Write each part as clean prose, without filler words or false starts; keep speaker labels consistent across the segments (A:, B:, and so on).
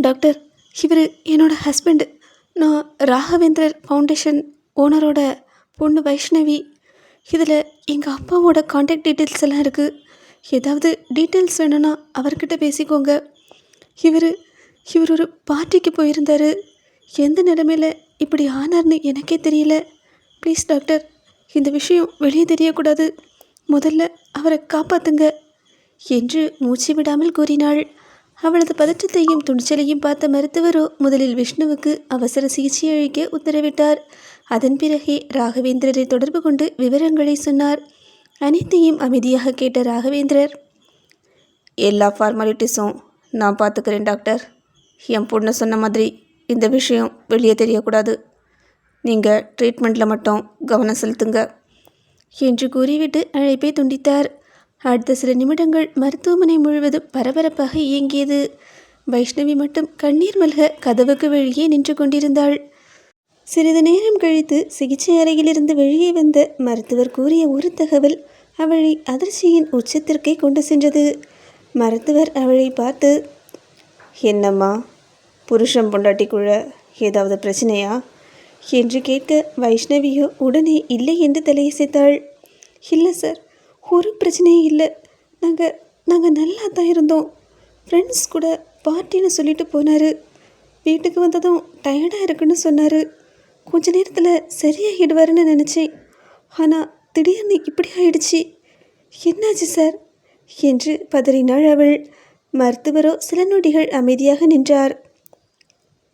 A: Doctor, இவர் என்னோடய husband. நான் ராகவேந்திரர் ஃபவுண்டேஷன் ஓனரோட பொண்ணு வைஷ்ணவி. இதில் எங்கள் அப்பாவோட காண்டாக்ட் டீட்டெயில்ஸ் எல்லாம் இருக்குது. ஏதாவது டீட்டெயில்ஸ் வேணும்னா அவர்கிட்ட பேசிக்கோங்க. இவர் இவர் ஒரு பார்ட்டிக்கு போயிருந்தார். எந்த நிலைமையில் இப்படி ஆனார்னு எனக்கே தெரியல. ப்ளீஸ் டாக்டர், இந்த விஷயம் வெளியே தெரியக்கூடாது. முதல்ல அவரை காப்பாற்றுங்க என்று மூச்சு விடாமல் கூறினாள். அவளது பதற்றத்தையும் துணிச்சலையும் பார்த்த மருத்துவரோ முதலில் விஷ்ணுவுக்கு அவசர சிகிச்சை அளிக்க உத்தரவிட்டார். அதன் பிறகே ராகவேந்திரரை தொடர்பு கொண்டு விவரங்களை சொன்னார். அனைத்தையும் அமைதியாக கேட்ட ராகவேந்திரர்,
B: எல்லா ஃபார்மாலிட்டிஸும் நான் பார்த்துக்கிறேன் டாக்டர். என் பொண்ணு சொன்ன மாதிரி இந்த விஷயம் வெளியே தெரியக்கூடாது. நீங்கள் ட்ரீட்மெண்ட்டில் மட்டும் கவனம் செலுத்துங்க
A: என்று கூறிவிட்டு அழைப்பை துண்டித்தார். அடுத்த சில நிமிடங்கள் மருத்துவமனை முழுவதும் பரபரப்பாக இயங்கியது. வைஷ்ணவி மட்டும் கண்ணீர் மல்க கதவுக்கு வெளியே நின்று கொண்டிருந்தாள். சிறிது நேரம் கழித்து சிகிச்சை அறையிலிருந்து வெளியே வந்த மருத்துவர் கூறிய ஒரு தகவல் அவளை அதிர்ச்சியின் உச்சத்திற்கே கொண்டு சென்றது. மருத்துவர் அவளை பார்த்து,
B: என்னம்மா, புருஷன் பொண்டாட்டிக்குள்ள ஏதாவது பிரச்சனையா
A: என்று கேட்க வைஷ்ணவியோ உடனே இல்லை என்று தலையசைத்தாள். இல்லை சார், ஒரு பிரச்சனையும் இல்லை. நாங்கள் நல்லா தான் இருந்தோம். ஃப்ரெண்ட்ஸ் கூட பார்ட்டின்னு சொல்லிட்டு போனார். வீட்டுக்கு வந்ததும் டயர்டாக இருக்குன்னு சொன்னார். கொஞ்ச நேரத்தில் சரியாகிடுவாருன்னு நினச்சேன். ஆனால் திடீர்னு இப்படி ஆயிடுச்சு. என்னாச்சு சார் என்று பதறினாள் அவள். மருத்துவரோ சில நொடிகள் அமைதியாக நின்றார்.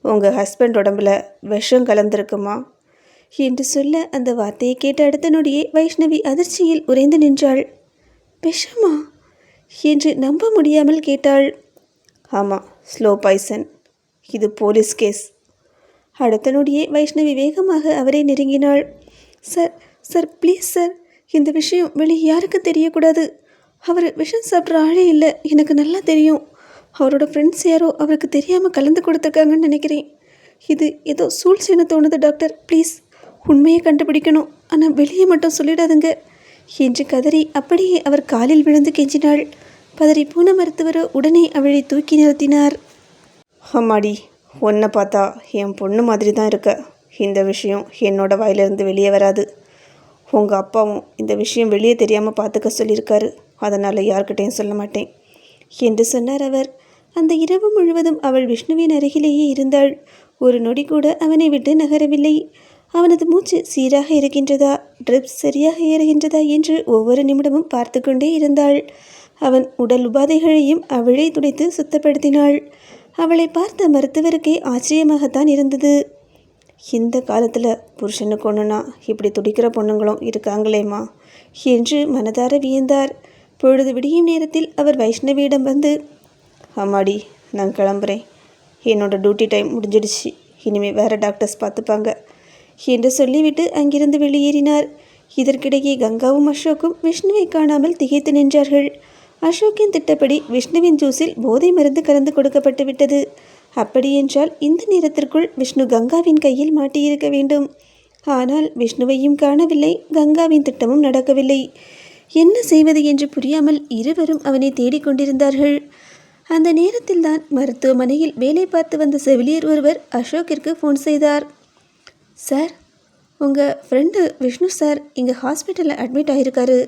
B: உங்கள் ஹஸ்பண்ட் உடம்புல விஷம் கலந்துருக்குமா
A: என்று சொல்ல அந்த வார்த்தையை கேட்ட அடுத்த நொடியே வைஷ்ணவி அதிர்ச்சியில் உறைந்து நின்றாள். விஷமா என்று நம்ப முடியாமல் கேட்டாள்.
B: ஆமாம், ஸ்லோ பாய்சன். இது போலீஸ் கேஸ்.
A: அடுத்த நொடியே வைஷ்ணவி வேகமாக அவரை நெருங்கினாள். சார் சார் ப்ளீஸ் சார், இந்த விஷயம் வெளியே யாருக்கு தெரியக்கூடாது. அவர் விஷம் சாப்பிட்ற ஆளே இல்லை, எனக்கு நல்லா தெரியும். அவரோட ஃப்ரெண்ட்ஸ் யாரோ அவருக்கு தெரியாமல் கலந்து கொடுத்துருக்காங்கன்னு நினைக்கிறேன். இது ஏதோ சூழ்ச்சின்னு தோணுது டாக்டர். ப்ளீஸ் உண்மையை கண்டுபிடிக்கணும், ஆனால் வெளியே மட்டும் சொல்லிடாதுங்க என்று கதறி அப்படியே அவர் காலில் விழுந்து கெஞ்சினாள். பதறி போன மருத்துவரோ உடனே அவளை தூக்கி நிறுத்தினார்.
B: அம்மாடி, ஒன்றை பார்த்தா என் பொண்ணு மாதிரி தான் இருக்க. இந்த விஷயம் என்னோட வாயிலிருந்து வெளியே வராது. உங்கள் அப்பாவும் இந்த விஷயம் வெளியே தெரியாமல் பார்த்துக்க சொல்லியிருக்காரு. அதனால் யார்கிட்டையும் சொல்ல மாட்டேன்
A: என்று சொன்னார் அவர். அந்த இரவு முழுவதும் அவள் விஷ்ணுவின் அருகிலேயே இருந்தாள். ஒரு நொடி கூட அவனை விட்டு நகரவில்லை. அவனது மூச்சு சீராக இருக்கின்றதா, ட்ரிப்ஸ் சரியாக ஏறுகின்றதா என்று ஒவ்வொரு நிமிடமும் பார்த்து கொண்டே இருந்தாள். அவன் உடல் உபாதைகளையும் அவளை துடைத்து சுத்தப்படுத்தினாள். அவளை பார்த்த மருத்துவருக்கே ஆச்சரியமாகத்தான் இருந்தது. இந்த காலத்தில் புருஷனுக்கு ஒன்றுனா இப்படி துடிக்கிற பொண்ணுங்களும் இருக்காங்களேம்மா என்று மனதார வியந்தார். பொழுது விடியும் நேரத்தில் அவர் வைஷ்ணவியிடம் வந்து,
B: அம்மாடி, நான் கிளம்புறேன். என்னோட டியூட்டி டைம் முடிஞ்சிடுச்சு. இனிமேல் வேறு டாக்டர்ஸ் பார்த்துப்பாங்க
A: என்று சொல்லிவிட்டு அங்கிருந்து வெளியேறினார். இதற்கிடையே கங்காவும் அசோக்கும் விஷ்ணுவை காணாமல் திகைத்து நின்றார்கள். அசோக்கின் திட்டப்படி விஷ்ணுவின் ஜூஸில் போதை மருந்து கலந்து கொடுக்கப்பட்டு விட்டது. அப்படியென்றால் இந்த நேரத்திற்குள் விஷ்ணு கங்காவின் கையில் மாட்டியிருக்க வேண்டும். ஆனால் விஷ்ணுவையும் காணவில்லை, கங்காவின் திட்டமும் நடக்கவில்லை. என்ன செய்வது என்று புரியாமல் இருவரும் அவனை தேடிக்கொண்டிருந்தார்கள். அந்த நேரத்தில்தான் மருத்துவமனையில் வேலை பார்த்து வந்த செவிலியர் ஒருவர் அசோக்கிற்கு ஃபோன் செய்தார். சார், உங்கள் ஃப்ரெண்டு விஷ்ணு சார் இங்கே ஹாஸ்பிட்டலில் அட்மிட் ஆகியிருக்காரு.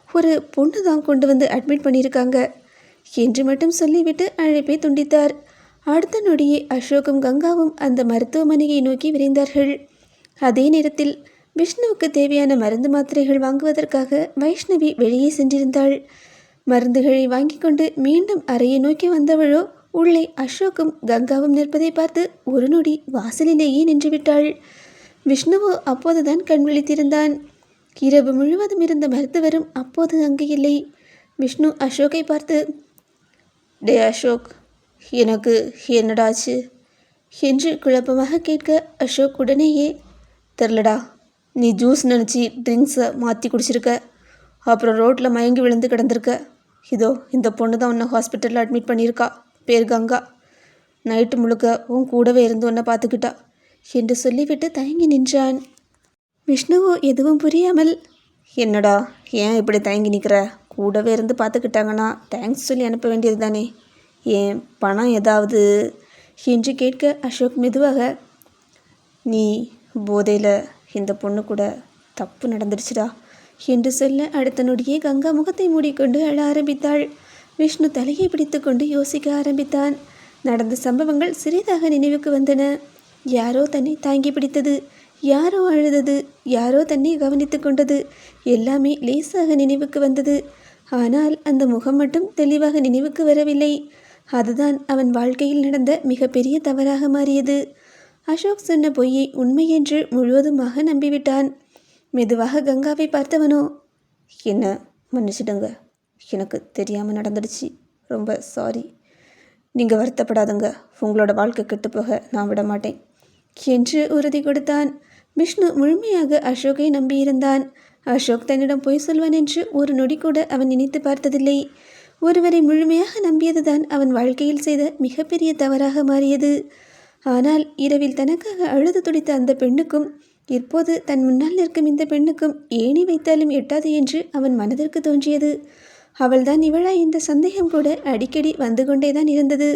A: ஒரு பொண்ணு தான் கொண்டு வந்து அட்மிட் பண்ணியிருக்காங்க என்று மட்டும் சொல்லிவிட்டு அழைப்பை துண்டித்தார். அடுத்த நொடியே அசோக்கும் கங்காவும் அந்த மருத்துவமனையை நோக்கி விரைந்தார்கள். அதே நேரத்தில் விஷ்ணுவுக்கு தேவையான மருந்து மாத்திரைகள் வாங்குவதற்காக வைஷ்ணவி வெளியே சென்றிருந்தாள். மருந்துகளை வாங்கி கொண்டு மீண்டும் அறையை நோக்கி வந்தவளோ உள்ளே அசோக்கும் கங்காவும் நிற்பதை பார்த்து ஒரு நொடி வாசலிலேயே நின்றுவிட்டாள். விஷ்ணுவோ அப்போதுதான் கண் விழித்திருந்தான். இரவு முழுவதும் இருந்த மருத்துவரும் அப்போது அங்கு இல்லை. விஷ்ணு அசோக்கை பார்த்து,
B: டே அசோக், எனக்கு என்னடாச்சு
A: என்று குழப்பமாக கேட்க அசோக் உடனேயே,
B: தெரிலடா, நீ ஜூஸ் நினச்சி ட்ரிங்க்ஸை மாற்றி குடிச்சிருக்க. அப்புறம் ரோட்டில் மயங்கி விழுந்து கிடந்திருக்க. இதோ இந்த பொண்ணு தான் உன்னை ஹாஸ்பிட்டலில் அட்மிட் பண்ணியிருக்கா. பேர் கங்கா. நைட்டு முழுக்க உன் கூடவே இருந்து உன்னை பார்த்துக்கிட்டா
A: என்று சொல்லிவிட்டு தயங்கி நின்றான். விஷ்ணுவோ எதுவும் புரியாமல்,
B: என்னடா ஏன் இப்படி தயங்கி நிற்கிற? கூடவே இருந்து பார்த்துக்கிட்டாங்கன்னா தேங்க்ஸ் சொல்லி அனுப்ப வேண்டியது தானே. ஏன் பணம் ஏதாவது என்று கேட்க அசோக் மெதுவாக, நீ போதையில் இந்த பொண்ணு கூட தப்பு நடந்துடுச்சுடா என்று சொல்ல அடுத்த நொடியே கங்கா முகத்தை மூடிக்கொண்டு அழ ஆரம்பித்தாள். விஷ்ணு தலையை பிடித்து கொண்டு யோசிக்க ஆரம்பித்தான். நடந்த சம்பவங்கள் சிறிதாக நினைவுக்கு வந்தன. யாரோ தன்னை தாங்கி பிடித்தது, யாரோ அழுதது, யாரோ தன்னை கவனித்து கொண்டது, எல்லாமே லேசாக நினைவுக்கு வந்தது. ஆனால் அந்த முகம் மட்டும் தெளிவாக நினைவுக்கு வரவில்லை. அதுதான் அவன் வாழ்க்கையில் நடந்த மிகப்பெரிய தவறாக மாறியது. அசோக் சொன்ன பொய்யை உண்மை என்று முழுவதுமாக நம்பிவிட்டான். மெதுவாக கங்காவை பார்த்தவனோ, என்ன மன்னிச்சிடுங்க, எனக்கு தெரியாமல் நடந்துடுச்சு, ரொம்ப சாரி. நீங்கள் வருத்தப்படாதுங்க, உங்களோட வாழ்க்கை கெட்டுப்போக நான் விட மாட்டேன் என்று உறுதி கொடுத்தான். விஷ்ணு முழுமையாக அசோக்கை நம்பியிருந்தான். அசோக் தன்னிடம் பொய் சொல்வான் என்று ஒரு நொடி கூட அவன் நினைத்து பார்த்ததில்லை. ஒருவரை முழுமையாக நம்பியதுதான் அவன் வாழ்க்கையில் செய்த மிகப்பெரிய தவறாக மாறியது. ஆனால் இரவில் தனக்காக அழுது துடித்த அந்த பெண்ணுக்கும் இப்போது தன் முன்னால் நிற்கும் இந்த பெண்ணுக்கும் ஏணி வைத்தாலும் எட்டாது என்று அவன் மனதிற்கு தோன்றியது. அவள்தான் இவளா என்ற சந்தேகம் கூட அடிக்கடி வந்து கொண்டேதான் இருந்தது.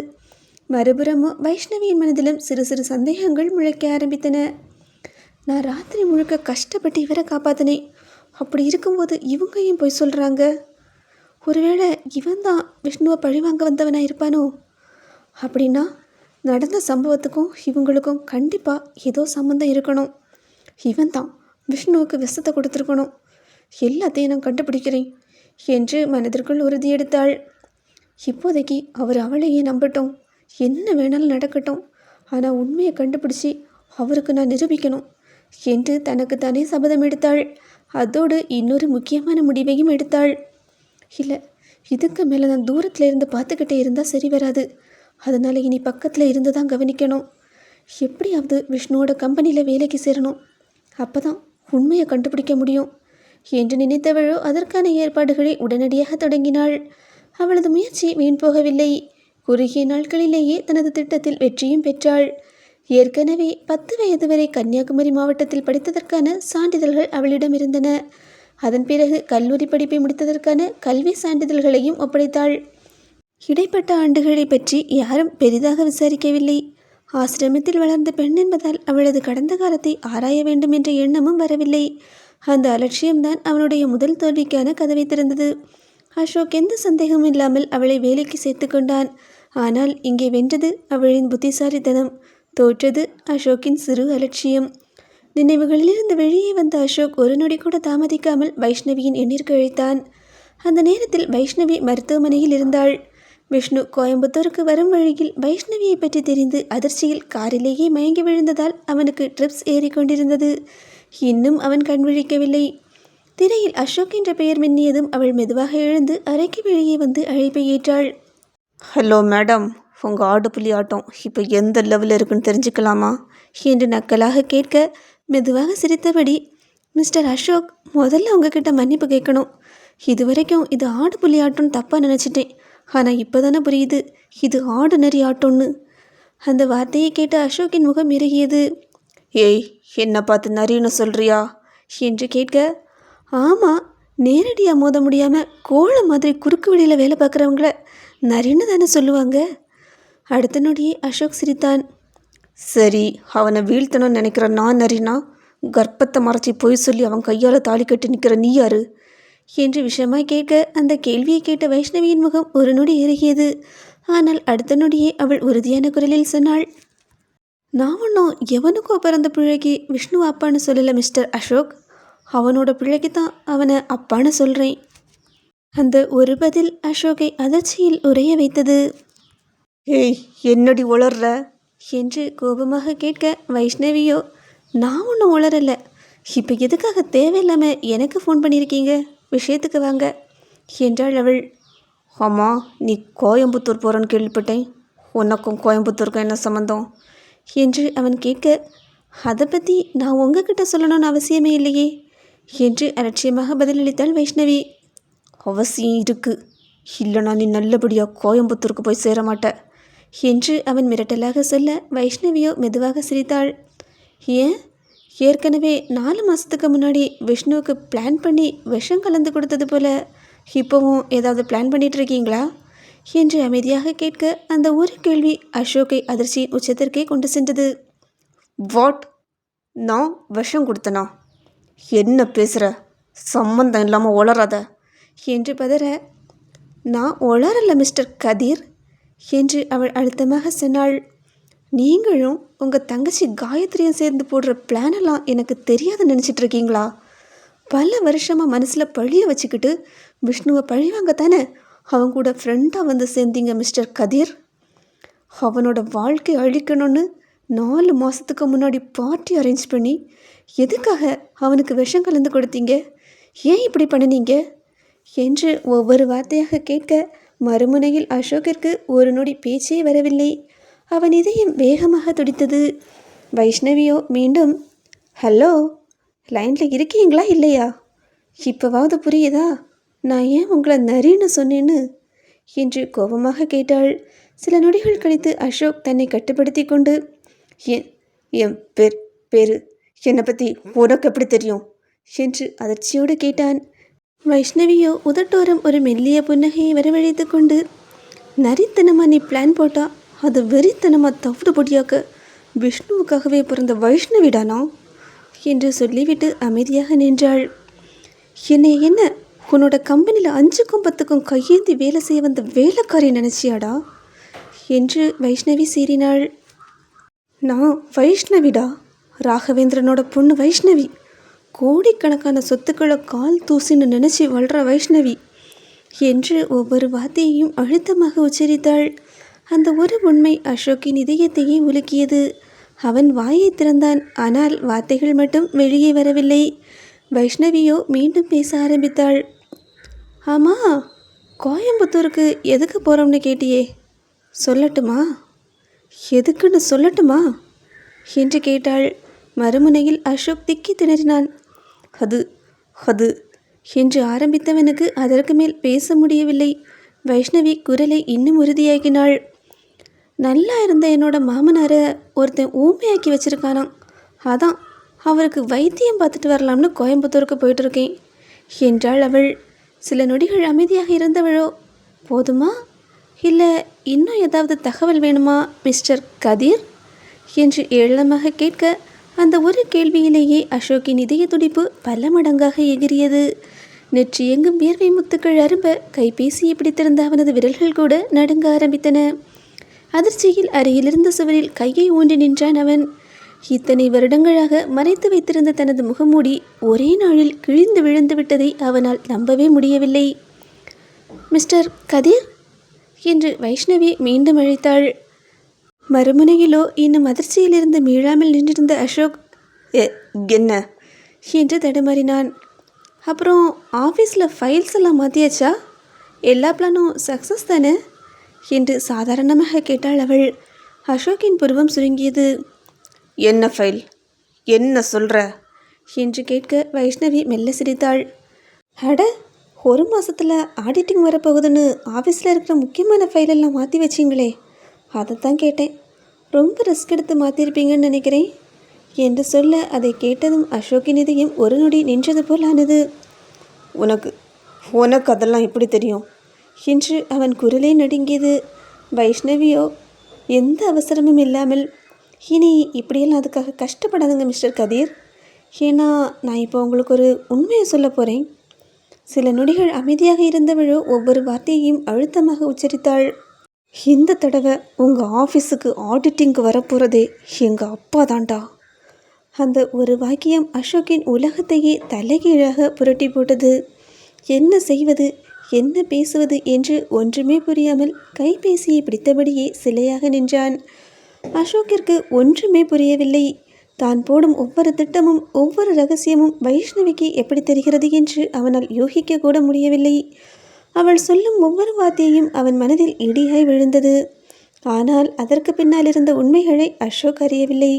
B: மறுபுறமோ வைஷ்ணவியின் மனதிலும் சிறு சிறு சந்தேகங்கள் முளைக்க ஆரம்பித்தன. நான் ராத்திரி முழுக்க கஷ்டப்பட்டு இவரை காப்பாத்தினேன், அப்படி இருக்கும்போது இவங்க ஏன் போய் சொல்கிறாங்க? ஒருவேளை இவன் தான் விஷ்ணுவை பழிவாங்க வந்தவனாக இருப்பானோ? அப்படின்னா நடந்த சம்பவத்துக்கும் இவங்களுக்கும் கண்டிப்பாக ஏதோ சம்மந்தம் இருக்கணும். இவன் தான் விஷ்ணுவுக்கு விஷத்தை கொடுத்துருக்கணும். எல்லாத்தையும் நான் கண்டுபிடிக்கிறேன் என்று மனதிற்குள் உறுதியெடுத்தாள். இப்போதைக்கு அவர் அவளையே நம்பட்டும், என்ன வேணாலும் நடக்கட்டும், ஆனால் உண்மையை கண்டுபிடிச்சி அவருக்கு நான் நிரூபிக்கணும் என்று தனக்கு தானே சபதம் எடுத்தாள். அதோடு இன்னொரு முக்கியமான முடிவையும் எடுத்தாள். இல்லை, இதுக்கு மேலே நான் தூரத்தில் இருந்து பார்த்துக்கிட்டே இருந்தால் சரி வராது. அதனால் இனி பக்கத்தில் இருந்து தான் கவனிக்கணும். எப்படியாவது விஷ்ணுவோட கம்பெனியில் வேலைக்கு சேரணும், அப்போ தான் உண்மையை கண்டுபிடிக்க முடியும் என்று நினைத்தவளோ அதற்கான ஏற்பாடுகளை உடனடியாக தொடங்கினாள். அவளது முயற்சி வீண் போகவில்லை. குறுகிய நாட்களிலேயே தனது திட்டத்தில் வெற்றியும் பெற்றாள். ஏற்கனவே 10 வயது வரை கன்னியாகுமரி மாவட்டத்தில் படித்ததற்கான சான்றிதழ்கள் அவளிடம் இருந்தன. அதன் பிறகு கல்லூரி படிப்பை முடித்ததற்கான கல்வி சான்றிதழ்களையும் ஒப்படைத்தாள். இடைப்பட்ட ஆண்டுகளை பற்றி யாரும் பெரிதாக விசாரிக்கவில்லை. ஆசிரமத்தில் வளர்ந்த பெண் என்பதால் அவளது கடந்த காலத்தை ஆராய வேண்டும் என்ற எண்ணமும் வரவில்லை. அந்த அலட்சியம்தான் அவனுடைய முதல் தோல்விக்கான கதவை திறந்தது. அசோக் எந்த சந்தேகமும் இல்லாமல் அவளை வேலைக்கு சேர்த்து கொண்டான். ஆனால் இங்கே வென்றது அவளின் புத்திசாலித்தனம், தோற்றது அசோக்கின் சிறு அலட்சியம். நினைவுகளிலிருந்து வெளியே வந்த அசோக் ஒரு நொடி கூட தாமதிக்காமல் வைஷ்ணவியின் எண்ணிற்கு அழைத்தான். அந்த நேரத்தில் வைஷ்ணவி மருத்துவமனையில் இருந்தாள். விஷ்ணு கோயம்புத்தூருக்கு வரும் வழியில் வைஷ்ணவியை பற்றி தெரிந்து அதிர்ச்சியில் காரிலேயே மயங்கி விழுந்ததால் அவனுக்கு ட்ரிப்ஸ் ஏறிக்கொண்டிருந்தது. இன்னும் அவன் கண் விழிக்கவில்லை. திரையில் அசோக் என்ற பெயர் மின்னியதும் அவள் மெதுவாக எழுந்து அறைக்கு வெளியே வந்து அழைப்பை ஏற்றாள்.
A: ஹலோ மேடம், உங்கள் ஆடு புலி ஆட்டம் இப்போ எந்த லெவலில் இருக்குன்னு தெரிஞ்சுக்கலாமா என்று நக்கலாக கேட்க மெதுவாக சிரித்தபடி, மிஸ்டர் அசோக், முதல்ல உங்ககிட்ட மன்னிப்பு கேட்கணும். இதுவரைக்கும் இது ஆடு புலி ஆட்டம்னு தப்பாக நினச்சிட்டேன். ஆனால் இப்போ தானே புரியுது இது ஆர்டினரி ஆட்டோன்னு. அந்த வார்த்தையை கேட்ட அசோக்கின் முகம் இறுகியது. ஏய், என்னை பார்த்து நரின்னு சொல்கிறியா என்று கேட்க, ஆமாம், நேரடியாக மோத முடியாமல் கோழை மாதிரி குறுக்கு வழியில் வேலை பார்க்குறவங்கள நரின்னு தானே சொல்லுவாங்க. அடுத்த நொடியே அசோக் சிரித்தான். சரி, அவனை வீழ்த்தணும்னு நினைக்கிற நான் நரினா, கர்ப்பத்தை மறைச்சி பொய் சொல்லி அவன் கையால் தாலி கட்டி நிற்கிற நீ யாரு என்று விஷமாய் கேட்க, அந்த கேள்வியை கேட்ட வைஷ்ணவியின் முகம் ஒரு நொடி இறுகியது. ஆனால் அடுத்த நொடியே அவள் உறுதியான குரலில் சொன்னாள், நான் ஒன்றும் எவனுக்கோ பிறந்த பிள்ளைக்கு விஷ்ணு அப்பான்னு சொல்லலை மிஸ்டர் அசோக். அவனோட பிள்ளைக்கு தான் அவனை அப்பான்னு சொல்கிறேன். அந்த ஒரு பதில் அசோக்கை அதிர்ச்சியில் உறைய வைத்தது. ஏய், என்னடி உளர்ற என்று கோபமாக கேட்க, வைஷ்ணவியோ, நான் ஒன்றும் உளரலை. இப்போ எதுக்காக தேவையில்லாமல் எனக்கு ஃபோன் பண்ணியிருக்கீங்க, விஷயத்துக்கு வாங்க என்றாள் அவள். ஆமாம், நீ கோயம்புத்தூர் போகிறன்னு கேள்விப்பட்டேன். உனக்கும் கோயம்புத்தூருக்கும் என்ன சம்மந்தம் என்று அவன் கேட்க, அதை பற்றி நான் உங்ககிட்ட சொல்லணும்னு அவசியமே இல்லையே என்று அலட்சியமாக பதிலளித்தாள் வைஷ்ணவி. அவசியம் இருக்குது, இல்லைனா நீ நல்லபடியாக கோயம்புத்தூருக்கு போய் சேர மாட்ட என்று அவன் மிரட்டலாக சொல்ல, வைஷ்ணவியோ மெதுவாக சிரித்தாள். ஏன், ஏற்கனவே 4 மாதத்துக்கு முன்னாடி விஷ்ணுவுக்கு பிளான் பண்ணி விஷம் கலந்து கொடுத்தது போல் இப்போவும் ஏதாவது பிளான் பண்ணிகிட்ருக்கீங்களா என்று அமைதியாக கேட்க அந்த ஒரு கேள்வி அசோக்கை அதிர்ச்சியின் உச்சத்திற்கே கொண்டு சென்றது.
B: வாட்? நான் விஷம் கொடுத்தனா? என்ன பேசுகிற? சம்மந்தம் இல்லாமல் உளராத
A: என்று பதற, நான் உளரல மிஸ்டர் கதிர் என்று அவள் அழுத்தமாக சொன்னாள். நீங்களும் உங்கள் தங்கச்சி காயத்ரியும் சேர்ந்து போடுற பிளானெல்லாம் எனக்கு தெரியாதுன்னு நினச்சிட்டு இருக்கீங்களா? பல வருஷமாக மனசில் பழிய வச்சுக்கிட்டு விஷ்ணுவை பழிவாங்கத்தானே அவன் கூட ஃப்ரெண்டாக வந்து சேர்ந்தீங்க மிஸ்டர் கதிர். அவனோட வாழ்க்கை அழிக்கணும்னு 4 மாதத்துக்கு முன்னாடி பார்ட்டி அரேஞ்ச் பண்ணி எதுக்காக அவனுக்கு விஷம் கலந்து கொடுத்தீங்க? ஏன் இப்படி பண்ணினீங்க என்று ஒவ்வொரு வார்த்தையாக கேட்க மறுமுனையில் அசோக்கிற்கு ஒரு நொடி பேச்சே வரவில்லை. அவன் இதயம் வேகமாக துடித்தது. வைஷ்ணவியோ மீண்டும், ஹலோ, லைனில் இருக்கீங்களா இல்லையா? இப்போவாவது புரியுதா நான் ஏன் உங்களை நரின்னு சொன்னேன்னு என்று கோபமாக கேட்டாள். சில நொடிகள் கழித்து அசோக் தன்னை கட்டுப்படுத்தி கொண்டு,
B: என் பேரு என்னை பற்றி உனக்கு எப்படி தெரியும்
A: என்று அதிர்ச்சியோடு கேட்டான். வைஷ்ணவியோ உதட்டோரம் ஒரு மெல்லிய புன்னகையை வரவழைத்து கொண்டு, நரித்தனமாக நீ பிளான் போட்டா அது வெறித்தனமாக தவிடு பொடியாக்க விஷ்ணுவுக்காகவே பிறந்த வைஷ்ணவிடானா என்று சொல்லிவிட்டு அமைதியாக நின்றாள். என்ன உன்னோட கம்பெனியில் 5க்கும் 10க்கும் கையேந்தி வேலை செய்ய வந்த வேலைக்காரி நினச்சியாடா என்று வைஷ்ணவி சீறினாள். நான் வைஷ்ணவிடா, ராகவேந்திரனோட பொண்ணு வைஷ்ணவி, கோடிக்கணக்கான சொத்துக்களை கால் தூசின்னு நினச்சி வளர்கிற வைஷ்ணவி என்று ஒவ்வொரு வார்த்தையையும் அழுத்தமாக உச்சரித்தாள். அந்த ஒரு உண்மை அசோக்கின் இதயத்தையே உலுக்கியது. அவன் வாயை திறந்தான், ஆனால் வார்த்தைகள் மட்டும் வெளியே வரவில்லை. வைஷ்ணவியோ மீண்டும் பேச ஆரம்பித்தாள். ஆமாம், கோயம்புத்தூருக்கு எதுக்கு போகிறோம்னு கேட்டியே, சொல்லட்டுமா? எதுக்குன்னு சொல்லட்டுமா என்று கேட்டாள். மறுமுனையில் அசோக் திக்கி திணறினான். அது அது என்று ஆரம்பித்தவனுக்கு அதற்கு மேல் பேச முடியவில்லை. வைஷ்ணவி குரலை இன்னும் உறுதியாக்கினாள். நல்லா இருந்த என்னோட மாமனாரை ஒருத்தன் ஊமையாக்கி வச்சிருக்கானாம். அதான் அவருக்கு வைத்தியம் பார்த்துட்டு வரலாம்னு கோயம்புத்தூருக்கு போயிட்டுருக்கேன் என்றாள் அவள். சில நொடிகள் அமைதியாக இருந்தவளோ, போதுமா இல்லை இன்னும் ஏதாவது தகவல் வேணுமா மிஸ்டர் கதிர் என்று ஏளனமாக கேட்க, அந்த ஒரு கேள்வியிலேயே அசோக்கின் இதய துடிப்பு பல மடங்காக எகிரியது. நெற்றி எங்கும் வியர்வை முத்துக்கள் அரும்ப கைபேசியை பிடித்திருந்த அவனது விரல்கள் கூட நடுங்க ஆரம்பித்தன. அதிர்ச்சியில் அருகிலிருந்த சுவரில் கையை ஊன்றி நின்றான் அவன். இத்தனை வருடங்களாக மறைத்து வைத்திருந்த தனது முகமூடி ஒரே நாளில் கிழிந்து விழுந்து விட்டதை அவனால் நம்பவே முடியவில்லை. மிஸ்டர் கதிர் என்று வைஷ்ணவி மீண்டும் அழைத்தாள். மறுமுனையிலோ இன்னும் அதிர்ச்சியிலிருந்து மீளாமல் நின்றிருந்த அசோக்,
B: என்ன
A: என்று தடுமாறினான். அப்புறம் ஆஃபீஸில் ஃபைல்ஸ் எல்லாம் மாற்றியாச்சா? எல்லா பிளானும் சக்ஸஸ் தானே என்று சாதாரணமாக கேட்டாள் அவள். அசோக்கின் புருவம் சுருங்கியது.
B: என்ன ஃபைல்? என்ன சொல்கிற
A: என்று கேட்க வைஷ்ணவி மெல்ல சிரித்தாள். அட, 1 மாதத்தில் ஆடிட்டிங் வரப்போகுதுன்னு ஆஃபீஸில் இருக்கிற முக்கியமான ஃபைலெல்லாம் மாற்றி வச்சிங்களே, அதை தான் கேட்டேன். ரொம்ப ரிஸ்க் எடுத்து மாற்றிருப்பீங்கன்னு நினைக்கிறேன் என்று சொல்ல, அதை கேட்டதும் அசோக்கின் இதயம் ஒரு நொடி நின்றது போல் ஆனது.
B: உனக்கு அதெல்லாம் எப்படி தெரியும்
A: என்று அவன் குரலே நடுங்கியது. வைஷ்ணவியோ எந்த அவசரமும் இல்லாமல், இனி இப்படியெல்லாம் அதுக்காக கஷ்டப்படாதுங்க மிஸ்டர் கதிர். ஏன்னா நான் இப்போ உங்களுக்கு ஒரு உண்மையை சொல்ல போகிறேன். சில நொடிகள் அமைதியாக இருந்தவளோ ஒவ்வொரு வார்த்தையையும் அழுத்தமாக உச்சரித்தாள். இந்த தடவை உங்கள் ஆஃபீஸுக்கு ஆடிட்டிங்க்கு வரப்போகிறதே எங்கள் அப்பா தான்டா. அந்த ஒரு வாக்கியம் அசோக்கின் உலகத்தையே தலைகீழாக புரட்டி போட்டது. என்ன செய்வது, என்ன பேசுவது என்று ஒன்றுமே புரியாமல் கைபேசியை பிடித்தபடியே சிலையாக நின்றான். அசோக்கிற்கு ஒன்றுமே புரியவில்லை. தான் போடும் ஒவ்வொரு திட்டமும் ஒவ்வொரு ரகசியமும் வைஷ்ணவிக்கு எப்படி தெரிகிறது என்று அவனால் யூகிக்க கூட முடியவில்லை. அவள் சொல்லும் ஒவ்வொரு வார்த்தையும் அவன் மனதில் இடியாய் விழுந்தது. ஆனால் அதற்கு பின்னால் இருந்த உண்மைகளை அசோக் அறியவில்லை.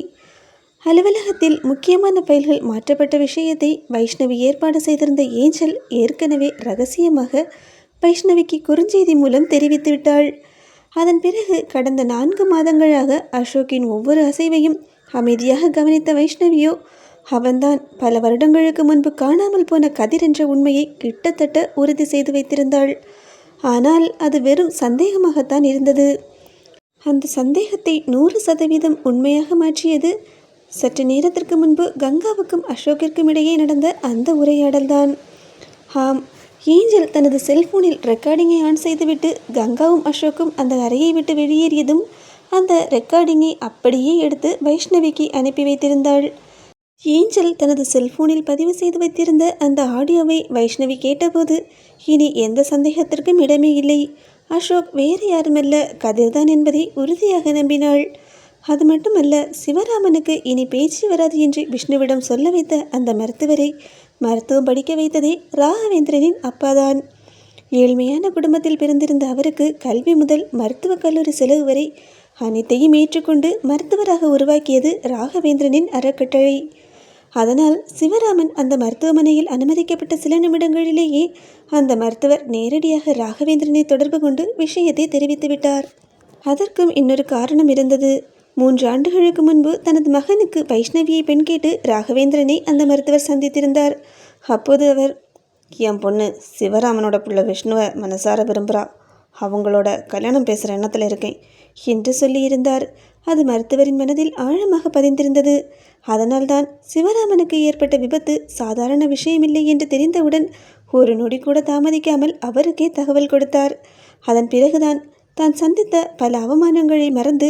A: அலுவலகத்தில் முக்கியமான ஃபைல்கள் மாற்றப்பட்ட விஷயத்தை வைஷ்ணவி ஏற்பாடு செய்திருந்த ஏஞ்சல் ஏற்கனவே ரகசியமாக வைஷ்ணவிக்கு குறுஞ்செய்தி மூலம் தெரிவித்து விட்டாள். அதன் பிறகு கடந்த 4 மாதங்களாக அசோக்கின் ஒவ்வொரு அசைவையும் அமைதியாக கவனித்த வைஷ்ணவியோ, அவன்தான் பல வருடங்களுக்கு முன்பு காணாமல் போன கதிர் என்ற உண்மையை கிட்டத்தட்ட உறுதி செய்து வைத்திருந்தாள். ஆனால் அது வெறும் சந்தேகமாகத்தான் இருந்தது. அந்த சந்தேகத்தை 100% உண்மையாக மாற்றியது சற்று நேரத்திற்கு முன்பு கங்காவுக்கும் அசோக்கிற்கும் இடையே நடந்த அந்த உரையாடல்தான். ஆம், ஏஞ்சல் தனது செல்போனில் ரெக்கார்டிங்கை ஆன் செய்துவிட்டு கங்காவும் அசோக்கும் அந்த அறையை விட்டு வெளியேறியதும் அந்த ரெக்கார்டிங்கை அப்படியே எடுத்து வைஷ்ணவிக்கு அனுப்பி வைத்திருந்தாள். ஏஞ்சல் தனது செல்போனில் பதிவு செய்து வைத்திருந்த அந்த ஆடியோவை வைஷ்ணவி கேட்டபோது இனி எந்த சந்தேகத்திற்கும் இடமே இல்லை. அசோக் வேறு யாருமல்ல, கதிர்தான் என்பதை உறுதியாக நம்பினாள். அது மட்டுமல்ல, சிவராமனுக்கு இனி பேச்சு வராது என்று விஷ்ணுவிடம் சொல்ல வைத்த அந்த மருத்துவரை மருத்துவம் படிக்க வைத்ததே ராகவேந்திரனின் அப்பாதான். ஏழ்மையான குடும்பத்தில் பிறந்திருந்த அவருக்கு கல்வி முதல் மருத்துவக் கல்லூரி செலவு வரை அனைத்தையும் ஏற்றுக்கொண்டு மருத்துவராக உருவாக்கியது ராகவேந்திரனின் அறக்கட்டளை. அதனால் சிவராமன் அந்த மருத்துவமனையில் அனுமதிக்கப்பட்ட சில நிமிடங்களிலேயே அந்த மருத்துவர் நேரடியாக ராகவேந்திரனை தொடர்பு கொண்டு விஷயத்தை தெரிவித்துவிட்டார். அதற்கும் இன்னொரு காரணம் இருந்தது. 3 ஆண்டுகளுக்கு முன்பு தனது மகனுக்கு வைஷ்ணவியை பெண் கேட்டு ராகவேந்திரனை அந்த மருத்துவர் சந்தித்திருந்தார். அப்போது அவர், என் பொண்ணு சிவராமனோட பிள்ளை விஷ்ணுவை மனசார விரும்புகிறா, அவங்களோட கல்யாணம் பேசுகிற எண்ணத்தில் இருக்கேன் என்று சொல்லியிருந்தார். அது மருத்துவரின் மனதில் ஆழமாக பதிந்திருந்தது. அதனால்தான் சிவராமனுக்கு ஏற்பட்ட விபத்து சாதாரண விஷயமில்லை என்று தெரிந்தவுடன் ஒரு நொடி கூட தாமதிக்காமல் அவருக்கே தகவல் கொடுத்தார். அதன் பிறகுதான் தான் சந்தித்த பல அவமானங்களை மறந்து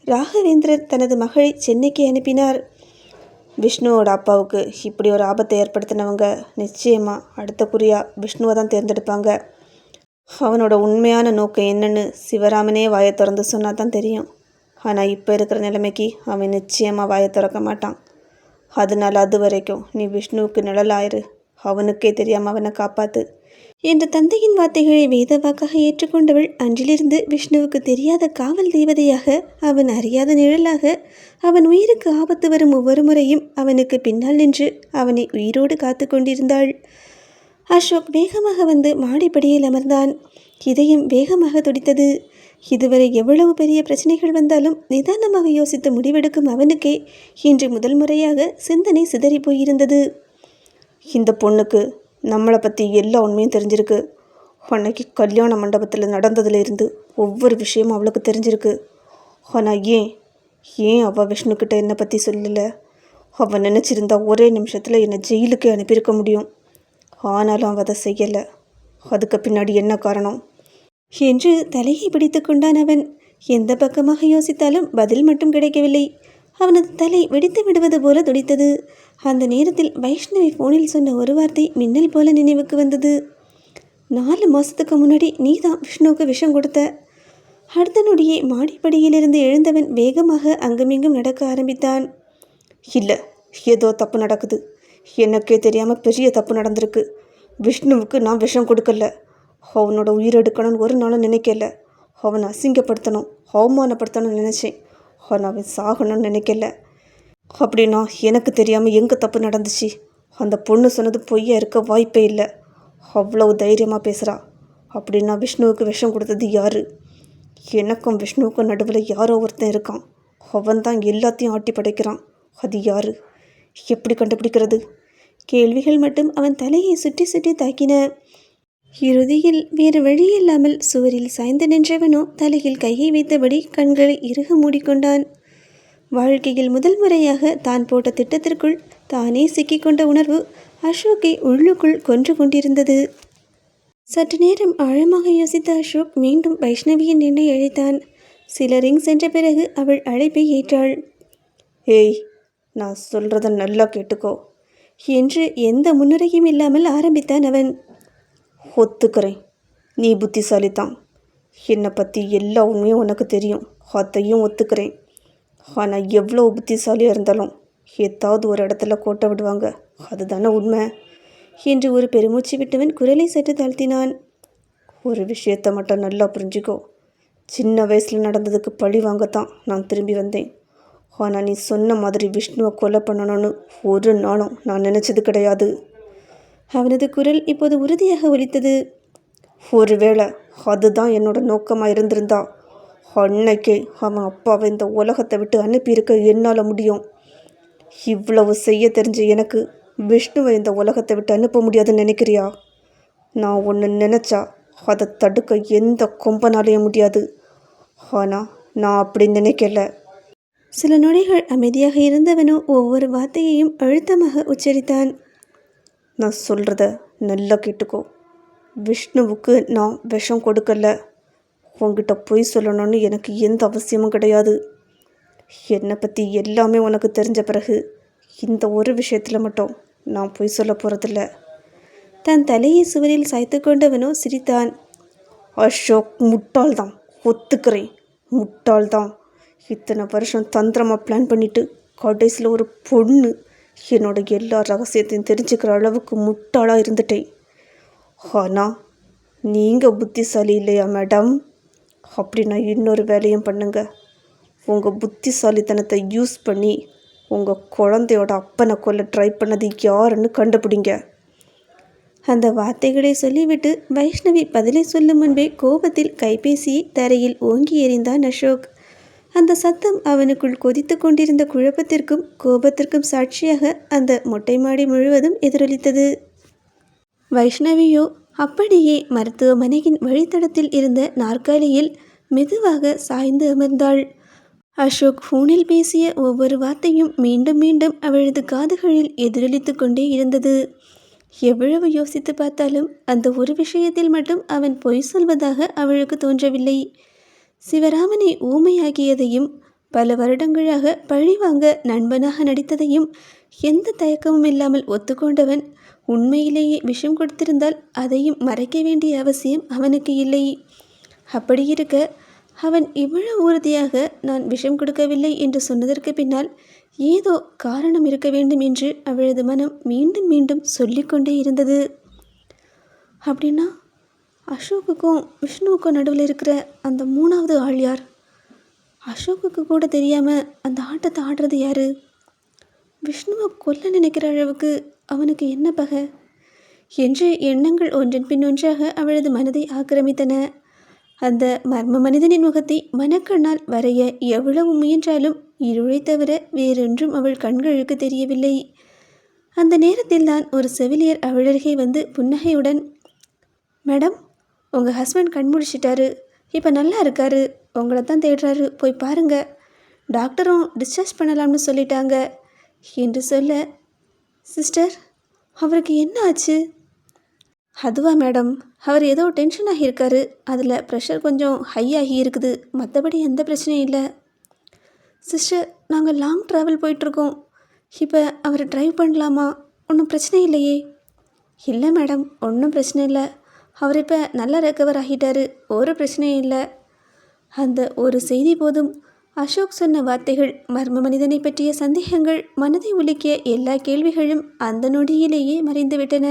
A: ராகவேந்திரர் தனது மகளை சென்னைக்கு அனுப்பினார். விஷ்ணுவோட அப்பாவுக்கு இப்படி ஒரு ஆபத்தை ஏற்படுத்தினவங்க நிச்சயமாக அடுத்த குறியாக விஷ்ணுவை தான் தேர்ந்தெடுப்பாங்க. அவனோட உண்மையான நோக்கம் என்னன்னு சிவராமனே வாயை திறந்து சொன்னால் தான் தெரியும். ஆனால் இப்போ இருக்கிற நிலைமைக்கு அவன் நிச்சயமாக வாயை திறக்க மாட்டான். அதனால் அது வரைக்கும் நீ விஷ்ணுவுக்கு நிழலாயிரு, அவனுக்கே தெரியாமல் அவனை காப்பாற்று என்ற தந்தையின் வார்த்தைகளை வேதவாக்காக ஏற்றுக்கொண்டவள் அன்றிலிருந்து விஷ்ணுவுக்கு தெரியாத காவல் தேவதையாக, அவன் அறியாத நிழலாக, அவன் உயிருக்கு ஆபத்து வரும் ஒவ்வொரு முறையும் அவனுக்கு பின்னால் நின்று அவனை உயிரோடு காத்து கொண்டிருந்தாள். அசோக் வேகமாக வந்து மாடிப்படியில் அமர்ந்தான். இதயம் வேகமாக துடித்தது. இதுவரை எவ்வளவு பெரிய பிரச்சனைகள் வந்தாலும் நிதானமாக யோசித்து முடிவெடுக்கும் அவனுக்கே இன்று முதல் முறையாக சிந்தனை சிதறி போயிருந்தது. இந்த பொண்ணுக்கு நம்மளை பற்றி எல்லா உண்மையும் தெரிஞ்சிருக்கு. அன்னைக்கு கல்யாண மண்டபத்தில் நடந்ததுலேருந்து ஒவ்வொரு விஷயமும் அவளுக்கு தெரிஞ்சிருக்கு. ஆனால் ஏன் அவள் விஷ்ணுக்கிட்ட என்னை பற்றி சொல்லலை? அவள் நினச்சிருந்தா ஒரே நிமிஷத்தில் என்னை ஜெயிலுக்கு அனுப்பியிருக்க முடியும். ஆனாலும் அவள் அதை செய்யலை. அதுக்கு பின்னாடி என்ன காரணம் என்று தலையை பிடித்து கொண்டான் அவன். எந்த பக்கமாக யோசித்தாலும் பதில் மட்டும் கிடைக்கவில்லை. அவனது தலை வெடித்து விடுவது போல துடித்தது. அந்த நேரத்தில் வைஷ்ணவி ஃபோனில் சொன்ன ஒரு வார்த்தை மின்னல் போல நினைவுக்கு வந்தது. 4 மாதத்துக்கு முன்னாடி நீ தான் விஷ்ணுவுக்கு விஷம் கொடுத்த. அடுத்த நொடியே மாடிப்படியிலிருந்து எழுந்தவன் வேகமாக அங்குமிங்கும் நடக்க ஆரம்பித்தான்.
B: இல்லை, ஏதோ தப்பு நடக்குது. எனக்கே தெரியாமல் பெரிய தப்பு நடந்திருக்கு. விஷ்ணுவுக்கு நான் விஷம் கொடுக்கல. அவனோட உயிரெடுக்கணும்னு ஒரு நாளும் நினைக்கல. அவனை அசிங்கப்படுத்தணும், அவமானப்படுத்தணும்னு நினச்சேன். ஆனால் அவன் சாகணும்னு நினைக்கல. அப்படின்னா எனக்கு தெரியாமல் எங்கே தப்பு நடந்துச்சு? அந்த பொண்ணு சொன்னது பொய்யா இருக்க வாய்ப்பே இல்லை. அவ்வளவு தைரியமாக பேசுகிறா. அப்படின்னா விஷ்ணுவுக்கு விஷம் கொடுத்தது யார்? எனக்கும் விஷ்ணுவுக்கும் நடுவில் யாரோ ஒருத்தன் இருக்கான். அவன் தான் எல்லாத்தையும் ஆட்டி படைக்கிறான். அது யார்? எப்படி கண்டுபிடிக்கிறது?
A: கேள்விகள் மட்டும் அவன் தலையை சுற்றி சுற்றி தாக்கின. இறுதியில் வேறு வழியில்லாமல் சுவரில் சாய்ந்து நின்றவனோ தலையில் கையை வைத்தபடி கண்களை இறுக மூடிக்கொண்டான். வாழ்க்கையில் முதல் முறையாக தான் போட்ட திட்டத்திற்குள் தானே சிக்கிக்கொண்ட உணர்வு அசோக்கை உள்ளுக்குள் கொன்று கொண்டிருந்தது. சற்று நேரம் ஆழமாக யோசித்த அசோக் மீண்டும் வைஷ்ணவியின் எண்ணை அழைத்தான். சில ரிங் சென்ற பிறகு அவள் அழைப்பை ஏற்றாள்.
B: ஏய், நான் சொல்கிறத நல்லா கேட்டுக்கோ
A: என்று எந்த முன்னுரையும் இல்லாமல் ஆரம்பித்தான் அவன்.
B: ஒத்துக்கிறேன், நீ புத்திசாலித்தான். என்னை பற்றி எல்லா உண்மையும் உனக்கு தெரியும், அதையும் ஒத்துக்கிறேன். ஆனால் எவ்வளோ புத்திசாலியாக இருந்தாலும் ஏதாவது ஒரு இடத்துல கோட்டை விடுவாங்க, அதுதானே உண்மை
A: என்று ஒரு பெருமூச்சு விட்டவன் குரலை சற்று தாழ்த்தினான்.
B: ஒரு விஷயத்தை மட்டும் நல்லா புரிஞ்சுக்கோ. சின்ன வயசில் நடந்ததுக்கு பழி வாங்கத்தான் நான் திரும்பி வந்தேன். ஆனால் நீ சொன்ன மாதிரி விஷ்ணுவை கொலை பண்ணணும்னு ஒரு நாளும் நான் நினச்சது கிடையாது.
A: அவனது குரல் இப்போது உறுதியாக ஒலித்தது.
B: ஒருவேளை அதுதான் என்னோட நோக்கமாக இருந்திருந்தா அன்னைக்கே அவன் அப்பாவை இந்த உலகத்தை விட்டு அனுப்பியிருக்க என்னால் முடியும். இவ்வளவு செய்ய தெரிஞ்ச எனக்கு விஷ்ணுவை இந்த உலகத்தை விட்டு அனுப்ப முடியாதுன்னு நினைக்கிறியா? நான் ஒன்று நினச்சா
A: அதை தடுக்க எந்த கொம்பனாலையும் முடியாது. ஆனால் நான் அப்படி நினைக்கல. சில நொடிகள் அமைதியாக இருந்தவனோ ஒவ்வொரு வார்த்தையையும் அழுத்தமாக உச்சரித்தான். நான் சொல்கிறத நல்லா கேட்டுக்கோ. விஷ்ணுவுக்கு நான் விஷம் கொடுக்கல. உங்ககிட்ட பொய் சொல்லணும்னு எனக்கு எந்த அவசியமும் கிடையாது. என்னை பற்றி எல்லாமே உனக்கு தெரிஞ்ச பிறகு இந்த ஒரு விஷயத்தில் மட்டும் நான் பொய் சொல்ல போகிறதில்ல. தன் தலையை சுவரில் சாய்த்து கொண்டவனோ சிரித்தான். அசோக் முட்டாள்தான், ஒத்துக்கிறேன், முட்டாள்தான். இத்தனை வருஷம் தந்திரமாக பிளான் பண்ணிட்டு கடைசியில் ஒரு பொண்ணு என்னோட எல்லா ரகசியத்தையும் தெரிஞ்சுக்கிற அளவுக்கு முட்டாளாக இருந்துட்டேன். ஆனால் நீங்கள் புத்திசாலி இல்லையா மேடம்? அப்படின்னா இன்னொரு வேலையும் பண்ணுங்க. உங்கள் புத்திசாலித்தனத்தை யூஸ் பண்ணி உங்கள் குழந்தையோட அப்பனை கொல்ல ட்ரை பண்ணது யாருன்னு கண்டுபிடிங்க. அந்த வார்த்தைகளை சொல்லிவிட்டு வைஷ்ணவி பதிலை சொல்லும் முன்பே கோபத்தில் கைபேசியை தரையில் ஓங்கி எறிந்தான் அசோக். அந்த சத்தம் அவனுக்குள் கொதித்து கொண்டிருந்த குழப்பத்திற்கும் கோபத்திற்கும் சாட்சியாக அந்த மொட்டை மாடி முழுவதும் எதிரொலித்தது. வைஷ்ணவியோ அப்படியே மருத்துவமனையின் வழித்தடத்தில் இருந்த நாற்காலியில் மெதுவாக சாய்ந்து அமர்ந்தாள். அசோக் ஃபோனில் பேசிய ஒவ்வொரு வார்த்தையும் மீண்டும் மீண்டும் அவளது காதுகளில் எதிரொலித்து கொண்டே இருந்தது. எவ்வளவு யோசித்து பார்த்தாலும் அந்த ஒரு விஷயத்தில் மட்டும் அவன் பொய் சொல்வதாக அவளுக்கு தோன்றவில்லை. சிவராமனை ஊமையாக்கியதையும் பல வருடங்களாக பழிவாங்க நண்பனாக நடித்ததையும் எந்த தயக்கமும் இல்லாமல் ஒத்துக்கொண்டவன் உண்மையிலேயே விஷம் கொடுத்திருந்தால் அதையும் மறைக்க வேண்டிய அவசியம் அவனுக்கு இல்லை. அப்படி இருக்க அவன் இவ்வளவு உறுதியாக நான் விஷம் கொடுக்கவில்லை என்று சொன்னதற்கு பின்னால் ஏதோ காரணம் இருக்க வேண்டும் என்று அவளது மனம் மீண்டும் மீண்டும் சொல்லிக்கொண்டே இருந்தது. அப்படின்னா அசோக்குக்கும் விஷ்ணுவுக்கும் நடுவில் இருக்கிற அந்த மூணாவது ஆள் யார்? அசோக்குக்கு கூட தெரியாமல் அந்த ஆட்டத்தை ஆடுறது யாரு? விஷ்ணுவை கொல்ல நினைக்கிற அளவுக்கு அவனுக்கு என்ன பகை என்று எண்ணங்கள் ஒன்றன் பின் ஒன்றாக அவளது மனதை ஆக்கிரமித்தன. அந்த மர்ம மனிதனின் முகத்தை மனக்கண்ணால் வரைய எவ்வளவு முயன்றாலும் இருளை தவிர வேறொன்றும் அவள் கண்களுக்கு தெரியவில்லை. அந்த நேரத்தில் தான் ஒரு செவிலியர் அவள் அருகே வந்து புன்னகையுடன், மேடம், உங்கள் ஹஸ்பண்ட் கண் முடிச்சிட்டாரு, இப்போ நல்லா இருக்காரு, உங்களை தான் தேடுறாரு, போய் பாருங்க, டாக்டரும் டிஸ்சார்ஜ் பண்ணலாம்னு சொல்லிட்டாங்க என்று சொல்ல, சிஸ்டர், அவருக்கு என்ன ஆச்சு? அதுவா மேடம், அவர் ஏதோ டென்ஷன் ஆகியிருக்காரு, அதில் ப்ரெஷர் கொஞ்சம் ஹை ஆகி இருக்குது, மற்றபடி எந்த பிரச்சனையும் இல்லை. சிஸ்டர், நாங்கள் லாங் ட்ராவல் போயிட்டுருக்கோம், இப்போ அவரை ட்ரைவ் பண்ணலாமா? ஒன்றும் பிரச்சனை இல்லையே? இல்லை மேடம், ஒன்றும் பிரச்சனை இல்லை, அவர் இப்போ நல்லா ரெக்கவர் ஆகிட்டாரு, ஒரு பிரச்சனையும் இல்லை. அந்த ஒரு செய்தி போதும். அசோக் சொன்ன வார்த்தைகள், மர்ம மனிதனை பற்றிய சந்தேகங்கள், மனதை உலுக்கிய எல்லா கேள்விகளும் அந்த நொடியிலேயே மறைந்துவிட்டன.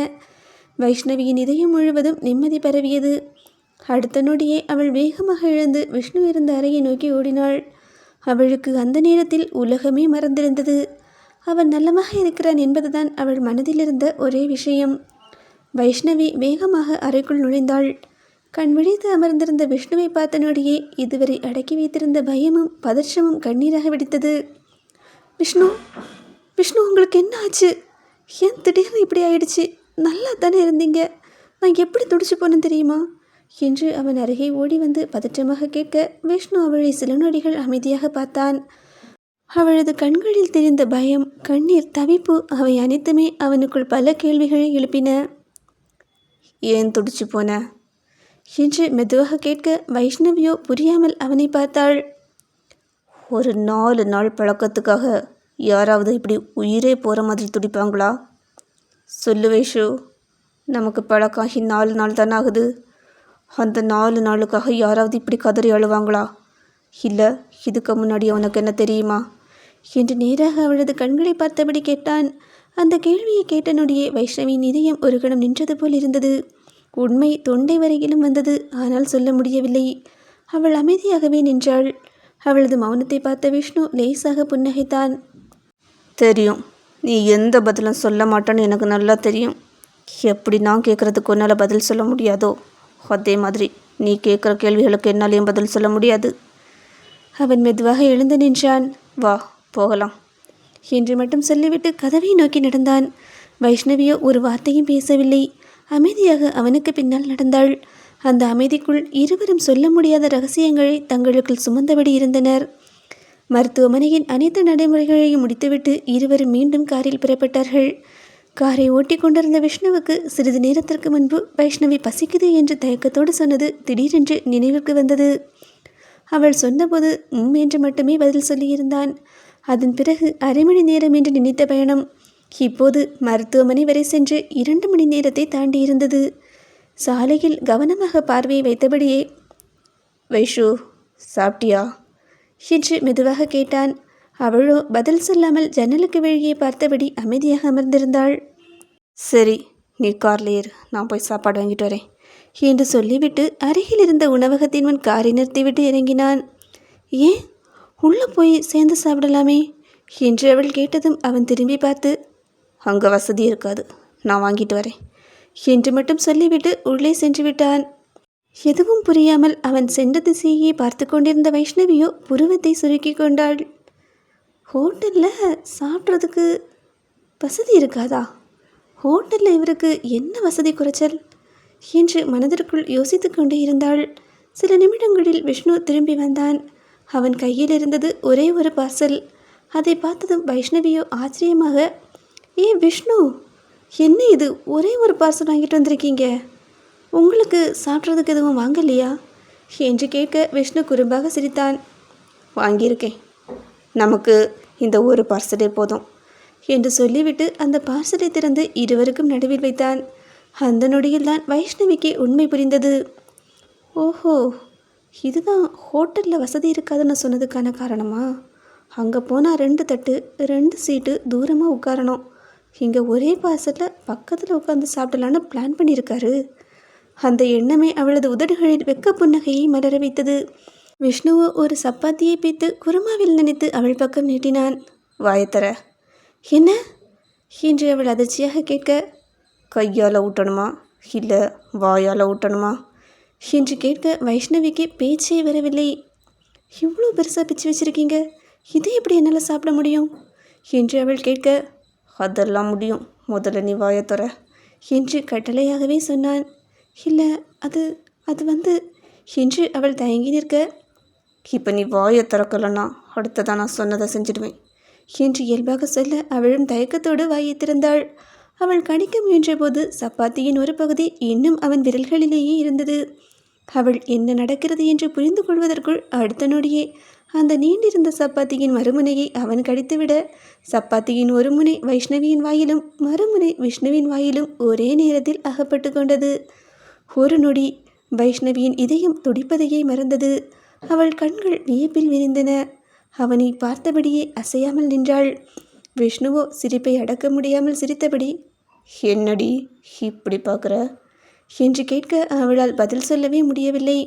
A: வைஷ்ணவியின் இதயம் முழுவதும் நிம்மதி பரவியது. அடுத்த நொடியே அவள் வேகமாக எழுந்து விஷ்ணு இருந்த அறையை நோக்கி ஓடினாள். அவளுக்கு அந்த நேரத்தில் உலகமே மறந்திருந்தது. அவன் நல்லமாக இருக்கிறான் என்பதுதான் அவள் மனதில் இருந்த ஒரே விஷயம். வைஷ்ணவி வேகமாக அறைக்குள் நுழைந்தாள். கண் விழித்து அமர்ந்திருந்த விஷ்ணுவை பார்த்த நொடியே இதுவரை அடக்கி வைத்திருந்த பயமும் பதற்றமும் கண்ணீராக வெடித்தது. விஷ்ணு, விஷ்ணு, உங்களுக்கு என்ன ஆச்சு? ஏன் திடீர்னு இப்படி ஆயிடுச்சு? நல்லா தானே இருந்தீங்க, நான் எப்படி துடிச்சு போனேன் தெரியுமா என்று அவன் அருகே ஓடி வந்து பதற்றமாக கேட்க, விஷ்ணு அவளை சில நொடிகள் அமைதியாக பார்த்தான். அவளது கண்களில் தெரிந்த பயம், கண்ணீர், தவிப்பு அவை அனைத்துமே அவனுக்குள் பல கேள்விகளை எழுப்பின. ஏன் துடிச்சு போன என்று மெதுவாக கேட்க, வைஷ்ணவியோ புரியாமல் அவனை பார்த்தாள். ஒரு 4 நாள் பழக்கத்துக்காக யாராவது இப்படி உயிரே போகிற மாதிரி துடிப்பாங்களா? சொல்லு வைஷு, நமக்கு பழக்காகி 4 நாள் தானே ஆகுது. அந்த 4 நாளுக்காக யாராவது இப்படி கதறி அழுவாங்களா? இல்லை, இதுக்கு முன்னாடி அவனுக்கு என்ன தெரியுமா என்று நேராக அவளது கண்களை பார்த்தபடி கேட்டான். அந்த கேள்வியை கேட்ட நொடியே வைஷ்ணவியின் இதயம் ஒரு கணம் நின்றது போல் இருந்தது. உண்மை தொண்டை வரையிலும் வந்தது, ஆனால் சொல்ல முடியவில்லை. அவள் அமைதியாகவே நின்றாள். அவளது மௌனத்தை பார்த்த விஷ்ணு லேசாக புன்னகைத்தான். தெரியும், நீ எந்த பதிலும் சொல்ல மாட்டான்னு எனக்கு நல்லா தெரியும். எப்படி நான் கேட்குறதுக்கு உன்னால் பதில் சொல்ல முடியாதோ அதே மாதிரி நீ கேட்குற கேள்விகளுக்கு என்னாலையும் பதில் சொல்ல முடியாது. அவன் மெதுவாக எழுந்து நின்றான். வா போகலாம் என்று மட்டும் சொல்லிவிட்டு கதவை நோக்கி நடந்தான். வைஷ்ணவியோ ஒரு வார்த்தையும் பேசவில்லை. அமைதியாக அவனுக்கு பின்னால் நடந்தாள். அந்த அமைதிக்குள் இருவரும் சொல்ல முடியாத ரகசியங்களை தங்களுக்குள் சுமந்தபடி இருந்தனர். மருத்துவமனையின் அனைத்து நடைமுறைகளையும் முடித்துவிட்டு இருவரும் மீண்டும் காரில் புறப்பட்டார்கள். காரை ஓட்டி கொண்டிருந்த விஷ்ணுவுக்கு சிறிது நேரத்திற்கு முன்பு வைஷ்ணவி பசிக்குது என்று தயக்கத்தோடு சொன்னது திடீரென்று நினைவிற்கு வந்தது. அவள் சொன்னபோது என்று மட்டுமே பதில் சொல்லியிருந்தான். அதன் பிறகு அரை மணி நேரம் என்று நினைத்த பயணம் இப்போது மருத்துவமனை வரை சென்று 2 மணி நேரத்தை தாண்டியிருந்தது. சாலையில் கவனமாக பார்வையை வைத்தபடியே, வைஷு சாப்பிட்டியா என்று மெதுவாக கேட்டான். அவளோ பதில் சொல்லாமல் ஜன்னலுக்கு வெளியே பார்த்தபடி அமைதியாக அமர்ந்திருந்தாள். சரி, நீ கார்ல ஏறு, நான் போய் சாப்பாடு வாங்கிட்டு வரேன் என்று சொல்லிவிட்டு அருகில் இருந்த உணவகத்தின் முன் காரை நிறுத்திவிட்டு இறங்கினான். ஏன், உள்ளே போய் சேர்ந்து சாப்பிடலாமே என்று அவள் கேட்டதும் அவன் திரும்பி பார்த்து, அங்கே வசதி இருக்காது, நான் வாங்கிட்டு வரேன் என்று மட்டும் சொல்லிவிட்டு உள்ளே சென்று விட்டான். எதுவும் புரியாமல் அவன் சென்ற திசையே பார்த்து கொண்டிருந்த வைஷ்ணவியோ புருவத்தை சுருக்கி கொண்டாள். ஹோட்டலில் சாப்பிட்றதுக்கு வசதி இருக்காதா? ஹோட்டலில் இவருக்கு என்ன வசதி குறைச்சல் என்று மனதிற்குள் யோசித்து கொண்டே இருந்தாள். சில நிமிடங்களில் விஷ்ணு திரும்பி வந்தான். அவன் கையில் இருந்தது ஒரே ஒரு பார்சல். அதை பார்த்ததும் வைஷ்ணவியோ ஆச்சரியமாக, விஷ்ணு, என்ன இது, ஒரே ஒரு பார்சல் வாங்கிட்டு வந்திருக்கீங்க, உங்களுக்கு சாப்பிட்றதுக்கு எதுவும் வாங்கலையா என்று கேட்க விஷ்ணு குறும்பாக சிரித்தான். வாங்கியிருக்கேன், நமக்கு இந்த ஒரு பார்சலே போதும் என்று சொல்லிவிட்டு அந்த பார்சலை திறந்து இருவருக்கும் நடுவில் வைத்தான். அந்த நொடியில்தான் வைஷ்ணவிக்கு உண்மை புரிந்தது. ஓஹோ, இதுதான் ஹோட்டலில் வசதி இருக்காதுன்னு சொன்னதுக்கான காரணமா? அங்கே போனால் 2 தட்டு 2 சீட்டு தூரமாக உட்காரணும், இங்கே ஒரே பார்சலில் பக்கத்தில் உட்காந்து சாப்பிடலான்னு பிளான் பண்ணியிருக்காரு. அந்த எண்ணமே அவளது உதடுகளில் வெக்க புன்னகையை மலர வைத்தது. விஷ்ணுவோ ஒரு சப்பாத்தியை பிய்த்து குருமாவில் நினைத்து அவள் பக்கம் நீட்டினான். வாயத்தர. என்ன என்று அவள் அதிர்ச்சியாக கேட்க, கையால் ஊட்டணுமா இல்லை வாயால் ஊட்டணுமா என்று கேட்க வைஷ்ணவிக்கு பேச்சே வரவில்லை. இவ்வளோ பெருசாக பிச்சு வச்சுருக்கீங்க, இதை எப்படி என்னால் சாப்பிட முடியும் என்று அவள் கேட்க, அதெல்லாம் முடியும், முதல்ல நீ வாயத்தர என்று கட்டளையாகவே சொன்னான். இல்லை, அது அது வந்து என்று அவள் தயங்கி நிற்க, இப்போ நீ வாயை திறக்கலன்னா அடுத்ததான் நான் சொன்னதை செஞ்சிடுவேன் என்று இயல்பாக சொல்ல அவளும் தயக்கத்தோடு வாயை திறந்தாள். அவள் கடிக்க முயன்றபோது சப்பாத்தியின் ஒரு பகுதி இன்னும் அவன் விரல்களிலேயே இருந்தது. அவள் என்ன நடக்கிறது என்று புரிந்து கொள்வதற்குள் அடுத்த நொடியே அந்த நீண்டிருந்த சப்பாத்தியின் மறுமுனையை அவன் கடித்துவிட, சப்பாத்தியின் ஒரு முனை வைஷ்ணவியின் வாயிலும் மறுமுனை விஷ்ணுவின் வாயிலும் ஒரே நேரத்தில் அகப்பட்டு கொண்டது. ஒரு நொடி வைஷ்ணவியின் இதயம் துடிப்பதையே மறந்தது. அவள் கண்கள் வியப்பில் விரிந்தன. அவனை பார்த்தபடியே அசையாமல் நின்றாள். விஷ்ணுவோ சிரிப்பை அடக்க முடியாமல் சிரித்தபடி, என்னடி இப்படி பார்க்குற என்று கேட்க அவளால் பதில் சொல்லவே முடியவில்லை.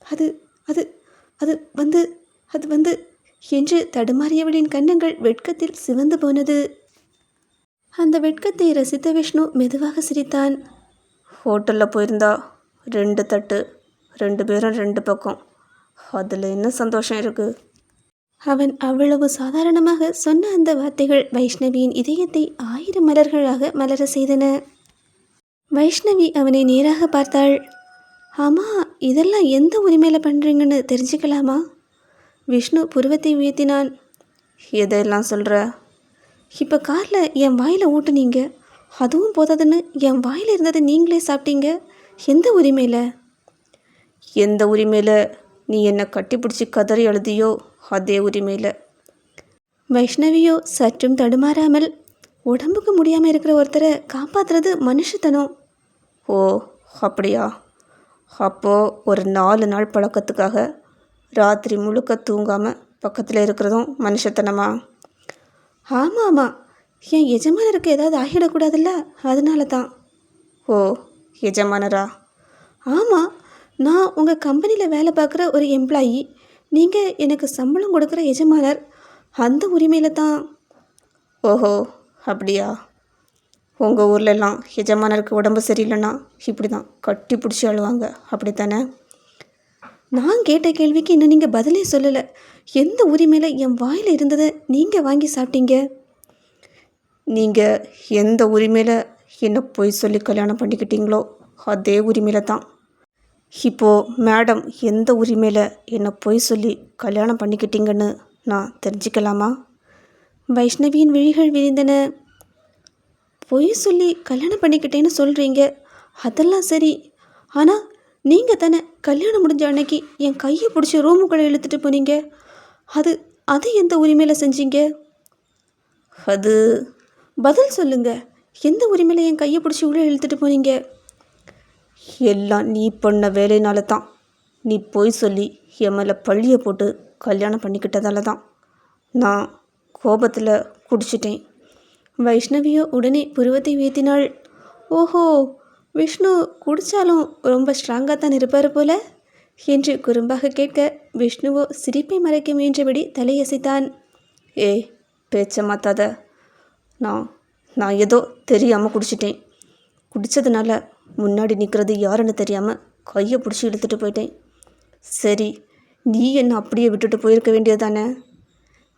A: அது அது அது வந்து அது வந்து என்று தடுமாறியவளின் கன்னங்கள் வெட்கத்தில் சிவந்து போனது. அந்த வெட்கத்தை ரசித்த விஷ்ணு மெதுவாக சிரித்தான். ஹோட்டலில் போயிருந்தா 2 தட்டு 2 பேரும் 2 பக்கம், அதில் என்ன சந்தோஷம் இருக்குது? அவன் அவ்வளவு சாதாரணமாக சொன்ன அந்த வார்த்தைகள் வைஷ்ணவியின் இதயத்தை 1000 மலர்களாக மலர செய்தன. வைஷ்ணவி அவனை நேராக பார்த்தாள். ஆமாம், இதெல்லாம் எந்த உரிமையில் பண்ணுறீங்கன்னு தெரிஞ்சுக்கலாமா? விஷ்ணு புருவத்தை உயர்த்தினான். எதையெல்லாம் சொல்கிற? இப்போ காரில் என் வாயில் ஊட்டுனீங்க, அதுவும் போதாதுன்னு என் வாயில் இருந்ததை நீங்களே சாப்பிட்டீங்க, எந்த உரிமையில்? எந்த உரிமையில் நீ என்னை கட்டிப்பிடிச்சி கதறி எழுதியோ அதே உரிமையில். வைஷ்ணவியோ சற்றும் தடுமாறாமல், உடம்புக்கு முடியாமல் இருக்கிற ஒருத்தரை காப்பாற்றுறது மனுஷத்தனம். ஓ அப்படியா? அப்போது ஒரு 4 நாள் பழக்கத்துக்காக ராத்திரி முழுக்க தூங்காமல் பக்கத்தில் இருக்கிறதும் மனுஷத்தனமா? ஆமாம் ஆமாம், என் எஜமானருக்கு ஏதாவது ஆகிடக்கூடாதுல்ல, அதனால தான். ஓ எஜமானரா? ஆமாம், நான் உங்கள் கம்பெனியில் வேலை பார்க்குற ஒரு எம்ப்ளாயி, நீங்கள் எனக்கு சம்பளம் கொடுக்குற எஜமானர், அந்த உரிமையில் தான். ஓஹோ அப்படியா? உங்கள் ஊர்லெல்லாம் எஜமானருக்கு உடம்பு சரியில்லைன்னா இப்படி தான் கட்டி பிடிச்சி அழுவாங்க, அப்படித்தானே? நான் கேட்ட கேள்விக்கு இன்னும் நீங்கள் பதிலே சொல்லலை. எந்த உரிமையில் என் வாயில் இருந்ததை நீங்கள் வாங்கி சாப்பிட்டீங்க? நீங்கள் எந்த உரிமையில் என்ன பொய் சொல்லி கல்யாணம் பண்ணிக்கிட்டீங்களோ அதே உரிமையில் தான்.
B: இப்போது மேடம் எந்த உரிமையில் என்னை பொய் சொல்லி கல்யாணம் பண்ணிக்கிட்டீங்கன்னு நான் தெரிஞ்சுக்கலாமா?
A: வைஷ்ணவியின் விழிகள் விரிந்தன. பொய் சொல்லி கல்யாணம் பண்ணிக்கிட்டேன்னு சொல்கிறீங்க, அதெல்லாம் சரி. ஆனால் நீங்கள் தானே கல்யாணம் முடிஞ்ச அன்னைக்கு என் கையை பிடிச்சி ரூமுக்குள்ளே இழுத்துட்டு போனீங்க. அது அது எந்த உரிமையில் செஞ்சீங்க?
B: அது
A: பதில் சொல்லுங்க. எந்த உரிமையில் என் கையை பிடிச்சி உள்ளே இழுத்துட்டு போனீங்க?
B: எல்லாம் நீ பண்ண வேலையினால தான். நீ பொய் சொல்லி என் மேலே பழியை போட்டு கல்யாணம் பண்ணிக்கிட்டதால தான். நான் கோபத்தில் குடிச்சிட்டேன்.
A: வைஷ்ணவியோ உடனே புருவத்தை உயர்த்தினாள். ஓஹோ, விஷ்ணு குடித்தாலும் ரொம்ப ஸ்ட்ராங்காக தான் இருப்பார் போல என்று குறும்பாக கேட்க, விஷ்ணுவோ சிரிப்பை மறைக்க முயன்றபடி தலையசைத்தான்.
B: ஏய், பேச்ச மாத்தாத. நான் ஏதோ தெரியாமல் குடிச்சிட்டேன். குடித்ததுனால முன்னாடி நிற்கிறது யாருன்னு தெரியாமல் கையை பிடிச்சி இழுத்துட்டு போயிட்டேன். சரி, நீ என்னை அப்படியே விட்டுட்டு போயிருக்க வேண்டியது தானே?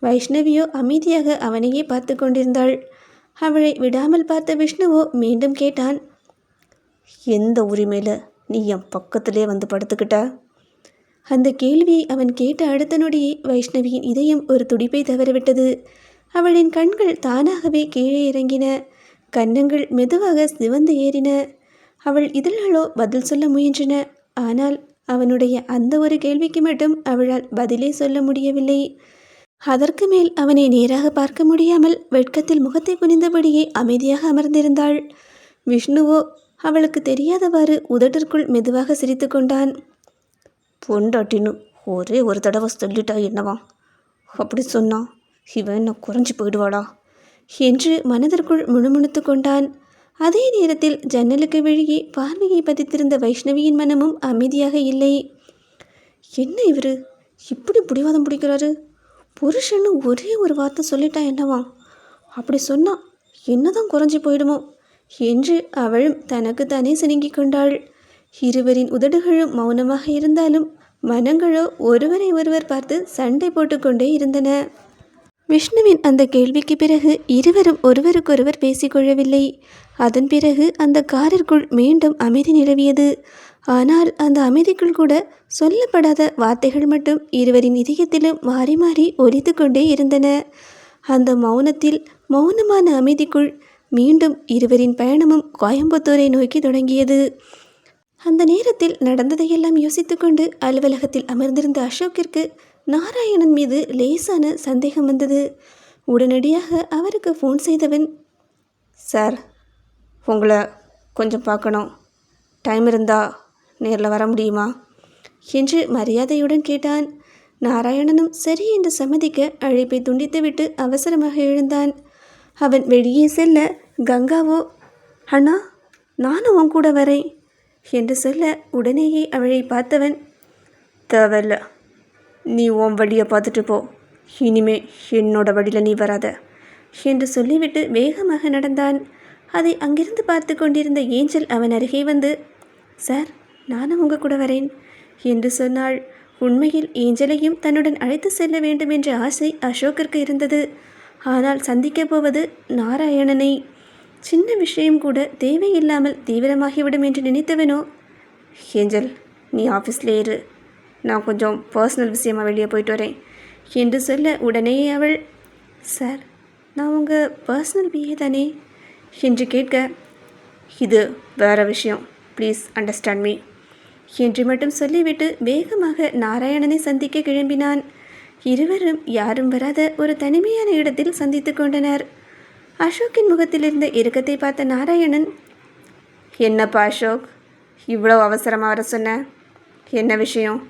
A: வைஷ்ணவியோ அமைதியாக அவனையே பார்த்து கொண்டிருந்தாள். அவளை விடாமல் பார்த்த விஷ்ணுவோ மீண்டும் கேட்டான்.
B: எந்த உரிமையில் நீ என் பக்கத்திலே வந்து படுத்துக்கிட்ட?
A: அந்த கேள்வியை அவன் கேட்ட அடுத்த நொடியே வைஷ்ணவியின் இதயம் ஒரு துடிப்பை தவறவிட்டது. அவளின் கண்கள் தானாகவே கீழே இறங்கின. கன்னங்கள் மெதுவாக சிவந்து ஏறின. அவள் இதழ்களோ பதில் சொல்ல முயன்றன. ஆனால் அவனுடைய அந்த ஒரு கேள்விக்கு மட்டும் அவளால் பதிலே சொல்ல முடியவில்லை. அதற்கு மேல் அவனை நேராக பார்க்க முடியாமல் வெட்கத்தில் முகத்தை குனிந்தபடியே அமைதியாக அமர்ந்திருந்தாள். விஷ்ணுவோ அவளுக்கு தெரியாதவாறு உதட்டிற்குள் மெதுவாக சிரித்து கொண்டான்.
B: பொண்டாட்டின்னு ஒரே ஒரு தடவை சொல்லிட்டா என்னவா? அப்படி சொன்னா இவன் என்ன குறைஞ்சி போயிடுவாளா
A: என்று மனதிற்குள் முணுமுணுத்து கொண்டான். அதே நேரத்தில் ஜன்னலுக்கு வெளியே பார்வையை பதித்திருந்த வைஷ்ணவியின் மனமும் அமைதியாக இல்லை. என்ன இவரு இப்படி பிடிவாதம் பிடிக்கிறாரு? புருஷன்னு ஒரே ஒரு வார்த்தை சொல்லிட்டா என்னவா? அப்படி சொன்னா என்னதான் குறைஞ்சி போயிடுமோ என்று அவளும் தனக்கு தானே சினுங்கிக் கொண்டாள். இருவரின் உதடுகளும் மௌனமாக இருந்தாலும் மனங்களோ ஒருவரை ஒருவர் பார்த்து சண்டை போட்டுக்கொண்டே இருந்தன. விஷ்ணுவின் அந்த கேள்விக்கு பிறகு இருவரும் ஒருவருக்கொருவர் பேசிக்கொள்ளவில்லை. அதன் பிறகு அந்த காரிற்குள் மீண்டும் அமைதி நிலவியது. ஆனால் அந்த அமைதிக்குள் கூட சொல்லப்படாத வார்த்தைகள் மட்டும் இருவரின் இதயத்திலும் மாறி மாறி ஒலித்து கொண்டே இருந்தன. அந்த மௌனத்தில், மௌனமான அமைதிக்குள் மீண்டும் இருவரின் பயணமும் கோயம்புத்தூரை நோக்கி தொடங்கியது. அந்த நேரத்தில் நடந்ததையெல்லாம் யோசித்துக்கொண்டு அலுவலகத்தில் அமர்ந்திருந்த அசோக்கிற்கு நாராயணன் மீது லேசான சந்தேகம் வந்தது. உடனடியாக அவருக்கு ஃபோன் செய்தவன்,
B: சார், உங்களை கொஞ்சம் பார்க்கணும். டைம் இருந்தால் நேரில் வர முடியுமா
A: என்று மரியாதையுடன் கேட்டான். நாராயணனும் சரி என்று சம்மதிக்க அழைப்பை துண்டித்துவிட்டு அவசரமாக எழுந்தான். அவன் வெளியே செல்ல கங்காவோ, அண்ணா நானும் உன் கூட வரேன் என்று சொல்ல உடனேயே அவளை பார்த்தவன்,
B: தேவையில்ல, நீ உன் வழியை பார்த்துட்டு போ. இனிமே என்னோட வழியில் நீ வராத
A: என்று சொல்லிவிட்டு வேகமாக நடந்தான். அதை அங்கிருந்து பார்த்து கொண்டிருந்த ஏஞ்சல் அவன் அருகே வந்து, சார் நானும் உங்கள் கூட வரேன் என்று சொன்னாள். உண்மையில் ஏஞ்சலையும் தன்னுடன் அழைத்து செல்ல வேண்டும் என்ற ஆசை அசோக்கிற்கு இருந்தது. ஆனால் சந்திக்கப் போவது நாராயணனை. சின்ன விஷயம் கூட தேவையில்லாமல் தீவிரமாகிவிடும் என்று நினைத்தவனோ,
B: ஏஞ்சல், நீ ஆஃபீஸில் ஏறு, நான் கொஞ்சம் பர்சனல் விஷயமாக வெளியே போயிட்டு வரேன்
A: என்று சொல்ல உடனே அவள், சார் நான் உங்கள் பர்சனல் பிஏ தானே என்று கேட்க,
B: இது வேறு விஷயம், ப்ளீஸ் அண்டர்ஸ்டாண்ட் மீ
A: என்று மட்டும் சொல்லிவிட்டு வேகமாக நாராயணனை சந்திக்க கிளம்பினான். இருவரும் யாரும் வராத ஒரு தனிமையான இடத்தில் சந்தித்து கொண்டனர். அசோக்கின் முகத்தில் இருந்த இறுக்கத்தை பார்த்த நாராயணன்,
B: என்னப்பா அசோக், இவ்வளோ அவசரமாக வர சொன்ன, என்ன விஷயம்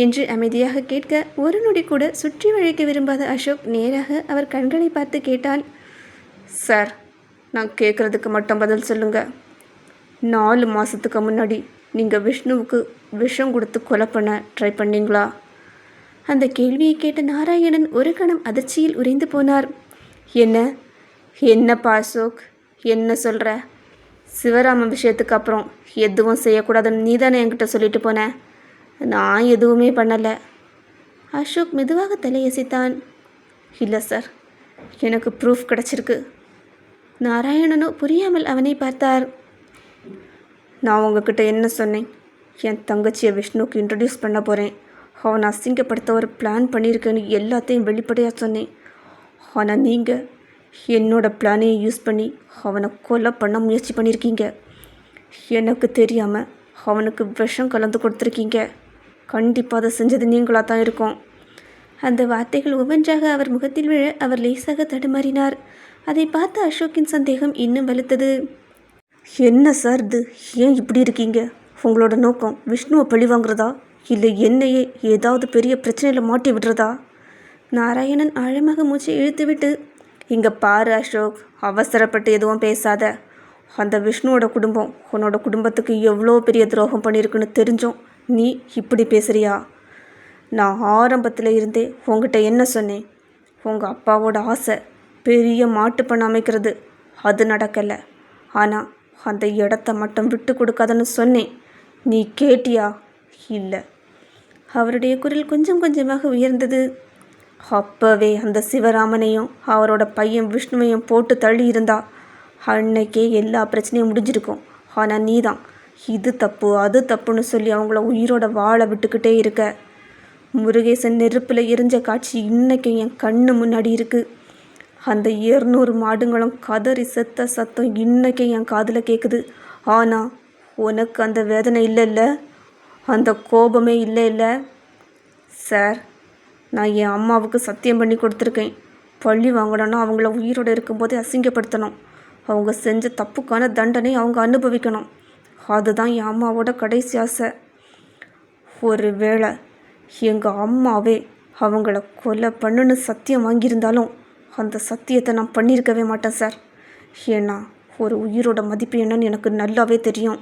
A: என்று அமைதியாக கேட்க, ஒரு நொடி கூட சுற்றி வளைக்க விரும்பாத அசோக் நேராக அவர் கண்களை பார்த்து கேட்டான்,
B: சார், நான் கேட்குறதுக்கு மட்டும் பதில் சொல்லுங்கள். 4 மாதத்துக்கு முன்னாடி நீங்கள் விஷ்ணுவுக்கு விஷம் கொடுத்து கொலை பண்ண ட்ரை பண்ணீங்களா?
A: அந்த கேள்வியை கேட்ட நாராயணன் ஒரு கணம் அதிர்ச்சியில் உறைந்து போனார்.
B: என்னப்பா அசோக், என்ன சொல்கிற? சிவராமன் விஷயத்துக்கு அப்புறம் எதுவும் செய்யக்கூடாதுன்னு நீ தானே என்கிட்ட சொல்லிட்டு போனேன். நான் எதுவுமே பண்ணலை.
A: அசோக் மெதுவாக தலையசைத்தான்.
B: இல்லை சார், எனக்கு ப்ரூஃப் கிடச்சிருக்கு.
A: நாராயணனோ புரியாமல் அவனை பார்த்தார்.
B: நான் உங்ககிட்ட என்ன சொன்னேன்? என் தங்கச்சியை விஷ்ணுவுக்கு இன்ட்ரடியூஸ் பண்ண போகிறேன், அவனை அசிங்கப்படுத்த ஒரு பிளான் பண்ணியிருக்கேன்னு எல்லாத்தையும் வெளிப்படையாக சொன்னேன். ஆனால் நீங்கள் என்னோட பிளானையை யூஸ் பண்ணி அவனை கொலை பண்ண முயற்சி பண்ணியிருக்கீங்க. எனக்கு தெரியாமல் அவனுக்கு விஷம் கலந்து கொடுத்துருக்கீங்க. கண்டிப்பாக அதை செஞ்சது நீங்களாக தான் இருக்கும்.
A: அந்த வார்த்தைகள் ஒவ்வொன்றாக அவர் முகத்தில் விழ அவர் லேசாக தடுமாறினார். அதை பார்த்து அசோக்கின் சந்தேகம் இன்னும் வலுத்தது.
B: என்ன சார் இது, ஏன் இப்படி இருக்கீங்க? உங்களோட நோக்கம் விஷ்ணுவை பழி வாங்குறதா, இல்லை என்னையே ஏதாவது பெரிய பிரச்சனையில் மாட்டி விடுறதா?
A: நாராயணன் ஆழமாக மூச்சை இழுத்துவிட்டு,
B: இங்கே பாரு அசோக், அவசரப்பட்டு எதுவும் பேசாத. அந்த விஷ்ணுவோட குடும்பம் உன்னோட குடும்பத்துக்கு எவ்வளோ பெரிய துரோகம் பண்ணியிருக்குன்னு தெரிஞ்சோம் நீ இப்படி பேசுகிறியா? நான் ஆரம்பத்தில் இருந்தே உங்ககிட்ட என்ன சொன்னேன்? உங்கள் அப்பாவோட ஆசை பெரிய மாட்டு பண்ண அமைக்கிறது, அது நடக்கலை. ஆனால் அந்த இடத்த மட்டும் விட்டு கொடுக்காதன்னு சொன்னேன். நீ கேட்டியா? இல்லை.
A: அவருடைய குரல் கொஞ்சம் கொஞ்சமாக உயர்ந்தது.
B: அப்போவே அந்த சிவராமனையும் அவரோட பையன் விஷ்ணுவையும் போட்டு தள்ளி இருந்தா அன்னைக்கே எல்லா பிரச்சனையும் முடிஞ்சிருக்கும். ஆனால் நீ தான் இது தப்பு அது தப்புன்னு சொல்லி அவங்கள உயிரோட வாழ விட்டுக்கிட்டே இருக்க. முருகேசன் நெருப்பில் எரிஞ்ச காட்சி இன்னைக்கும் என் கண்ணு முன்னாடி இருக்குது. அந்த 200 மாடுங்களும் கதறி செத்த சத்தம் இன்னைக்கும் என் காதில் கேட்குது. ஆனால் உனக்கு அந்த வேதனை இல்லைல்ல, அந்த கோபமே இல்லை. சார், நான் என் அம்மாவுக்கு சத்தியம் பண்ணி கொடுத்துருக்கேன். பழி வாங்கணும்னா அவங்கள உயிரோடு இருக்கும்போதே அசிங்கப்படுத்தணும். அவங்க செஞ்ச தப்புக்கான தண்டனை அவங்க அனுபவிக்கணும். அதுதான் என் அம்மாவோட கடைசி ஆசை. ஒரு வேளை எங்கள் அம்மாவே அவங்கள கொலை பண்ணுன்னு சத்தியம் வாங்கியிருந்தாலும் அந்த சத்தியத்தை நான் பண்ணியிருக்கவே மாட்டேன் சார். ஏன்னா ஒரு உயிரோட மதிப்பு என்னன்னு எனக்கு நல்லாவே தெரியும்.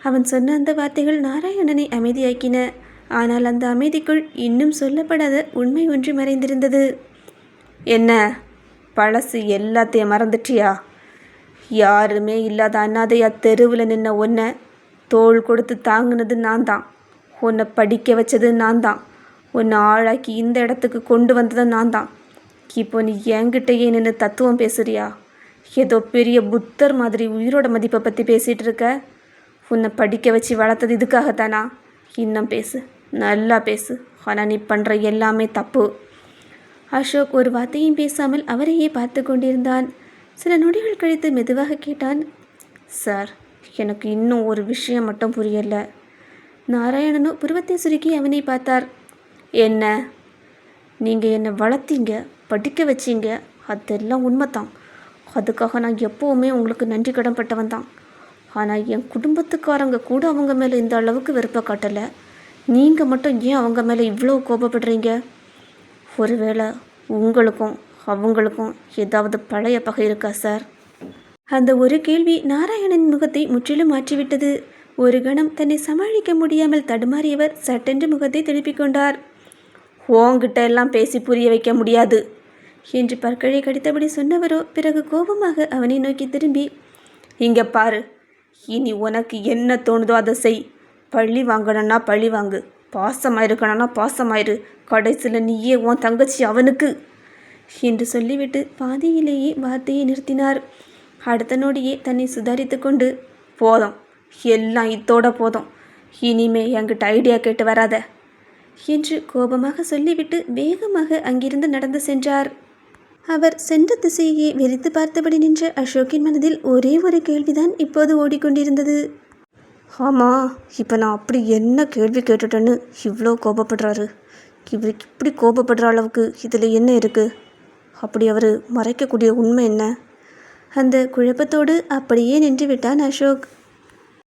A: அவன் சொன்ன அந்த வார்த்தைகள் நாராயணனை அமைதியாக்கின. ஆனால் அந்த அமைதிக்குள் இன்னும் சொல்லப்படாத உண்மை ஒன்று மறைந்திருந்தது.
B: என்ன, பழசு எல்லாத்தையும் மறந்துட்டியா? யாருமே இல்லாத அனாதையா தெருவில் நின்ன உன்னை தோள் கொடுத்து தாங்கினது நான் தான். உன்னை படிக்க வச்சது நான் தான். உன்னை ஆளாக்கி இந்த இடத்துக்கு கொண்டு வந்தது நான் தான். இப்போ நீ என்கிட்டயே நின்று தத்துவம் பேசுறியா? ஏதோ பெரிய புத்தர் மாதிரி உயிரோட மதிப்பை பற்றி பேசிகிட்டு இருக்க. உன்னை படிக்க வச்சு வளர்த்தது இதுக்காகத்தானா? இன்னும் பேசு, நல்லா பேசு. ஆனால் நீ பண்ணுற எல்லாமே தப்பு.
A: அசோக் ஒரு வார்த்தையும் பேசாமல் அவரையே பார்த்து கொண்டிருந்தான். சில நொடிகள் கழித்து மெதுவாக கேட்டான்.
B: சார், எனக்கு இன்னும் ஒரு விஷயம் மட்டும் புரியலை.
A: நாராயணனோ புருவத்தை சுருக்கி அவனை பார்த்தார்.
B: என்ன? நீங்கள் என்னை வளர்த்தீங்க, படிக்க வச்சிங்க, அதெல்லாம் உண்மைத்தான். அதுக்காக நான் எப்போவுமே உங்களுக்கு நன்றி கடன்பட்டவன் தான். ஆனால் என் குடும்பத்துக்காரங்க கூட அவங்க மேலே இந்த அளவுக்கு வெறுப்பை காட்டலை. நீங்கள் மட்டும் ஏன் அவங்க மேலே இவ்வளோ கோபப்படுறீங்க? ஒருவேளை உங்களுக்கும் அவங்களுக்கும் ஏதாவது பழைய பகை இருக்கா சார்?
A: அந்த ஒரு கேள்வி நாராயணன் முகத்தை முற்றிலும் மாற்றிவிட்டது. ஒரு கணம் தன்னை சமாளிக்க முடியாமல் தடுமாறியவர் சட்டென்று முகத்தை திருப்பிக் கொண்டார்.
B: உங்ககிட்ட எல்லாம் பேசி புரிய வைக்க முடியாது
A: என்று பற்களை கடித்தபடி சொன்னவரோ பிறகு கோபமாக அவனை நோக்கி திரும்பி,
B: இங்கே பாரு, இனி உனக்கு என்ன தோணுதோ அதை செய். பழி வாங்கணும்னா பழி வாங்கு, பாசமாயிருக்கணும்னா பாசமாயிரு. கடைசியில் நீயே உன் தங்கச்சி அவனுக்கு
A: என்று சொல்லிவிட்டு பாதியிலேயே வார்த்தையை நிறுத்தினார். அடுத்த நொடியே தன்னை சுதாரித்து கொண்டு,
B: போதும், எல்லாம் இத்தோட போதும். இனிமே என்கிட்ட ஐடியா கேட்டு வராத
A: என்று கோபமாக சொல்லிவிட்டு வேகமாக அங்கிருந்து நடந்து சென்றார். அவர் சென்ற திசையை வெறித்து பார்த்தபடி நின்ற அசோக்கின் மனதில் ஒரே ஒரு கேள்விதான் இப்போது ஓடிக்கொண்டிருந்தது.
B: ஆமாம், இப்போ நான் அப்படி என்ன கேள்வி கேட்டுட்டேன்னு இவ்வளோ கோபப்படுறாரு? இவருக்கு இப்படி கோபப்படுற அளவுக்கு இதில் என்ன இருக்குது? அப்படி அவர் மறைக்கக்கூடிய உண்மை என்ன?
A: அந்த குழப்பத்தோடு அப்படியே நின்று விட்டான் அசோக்.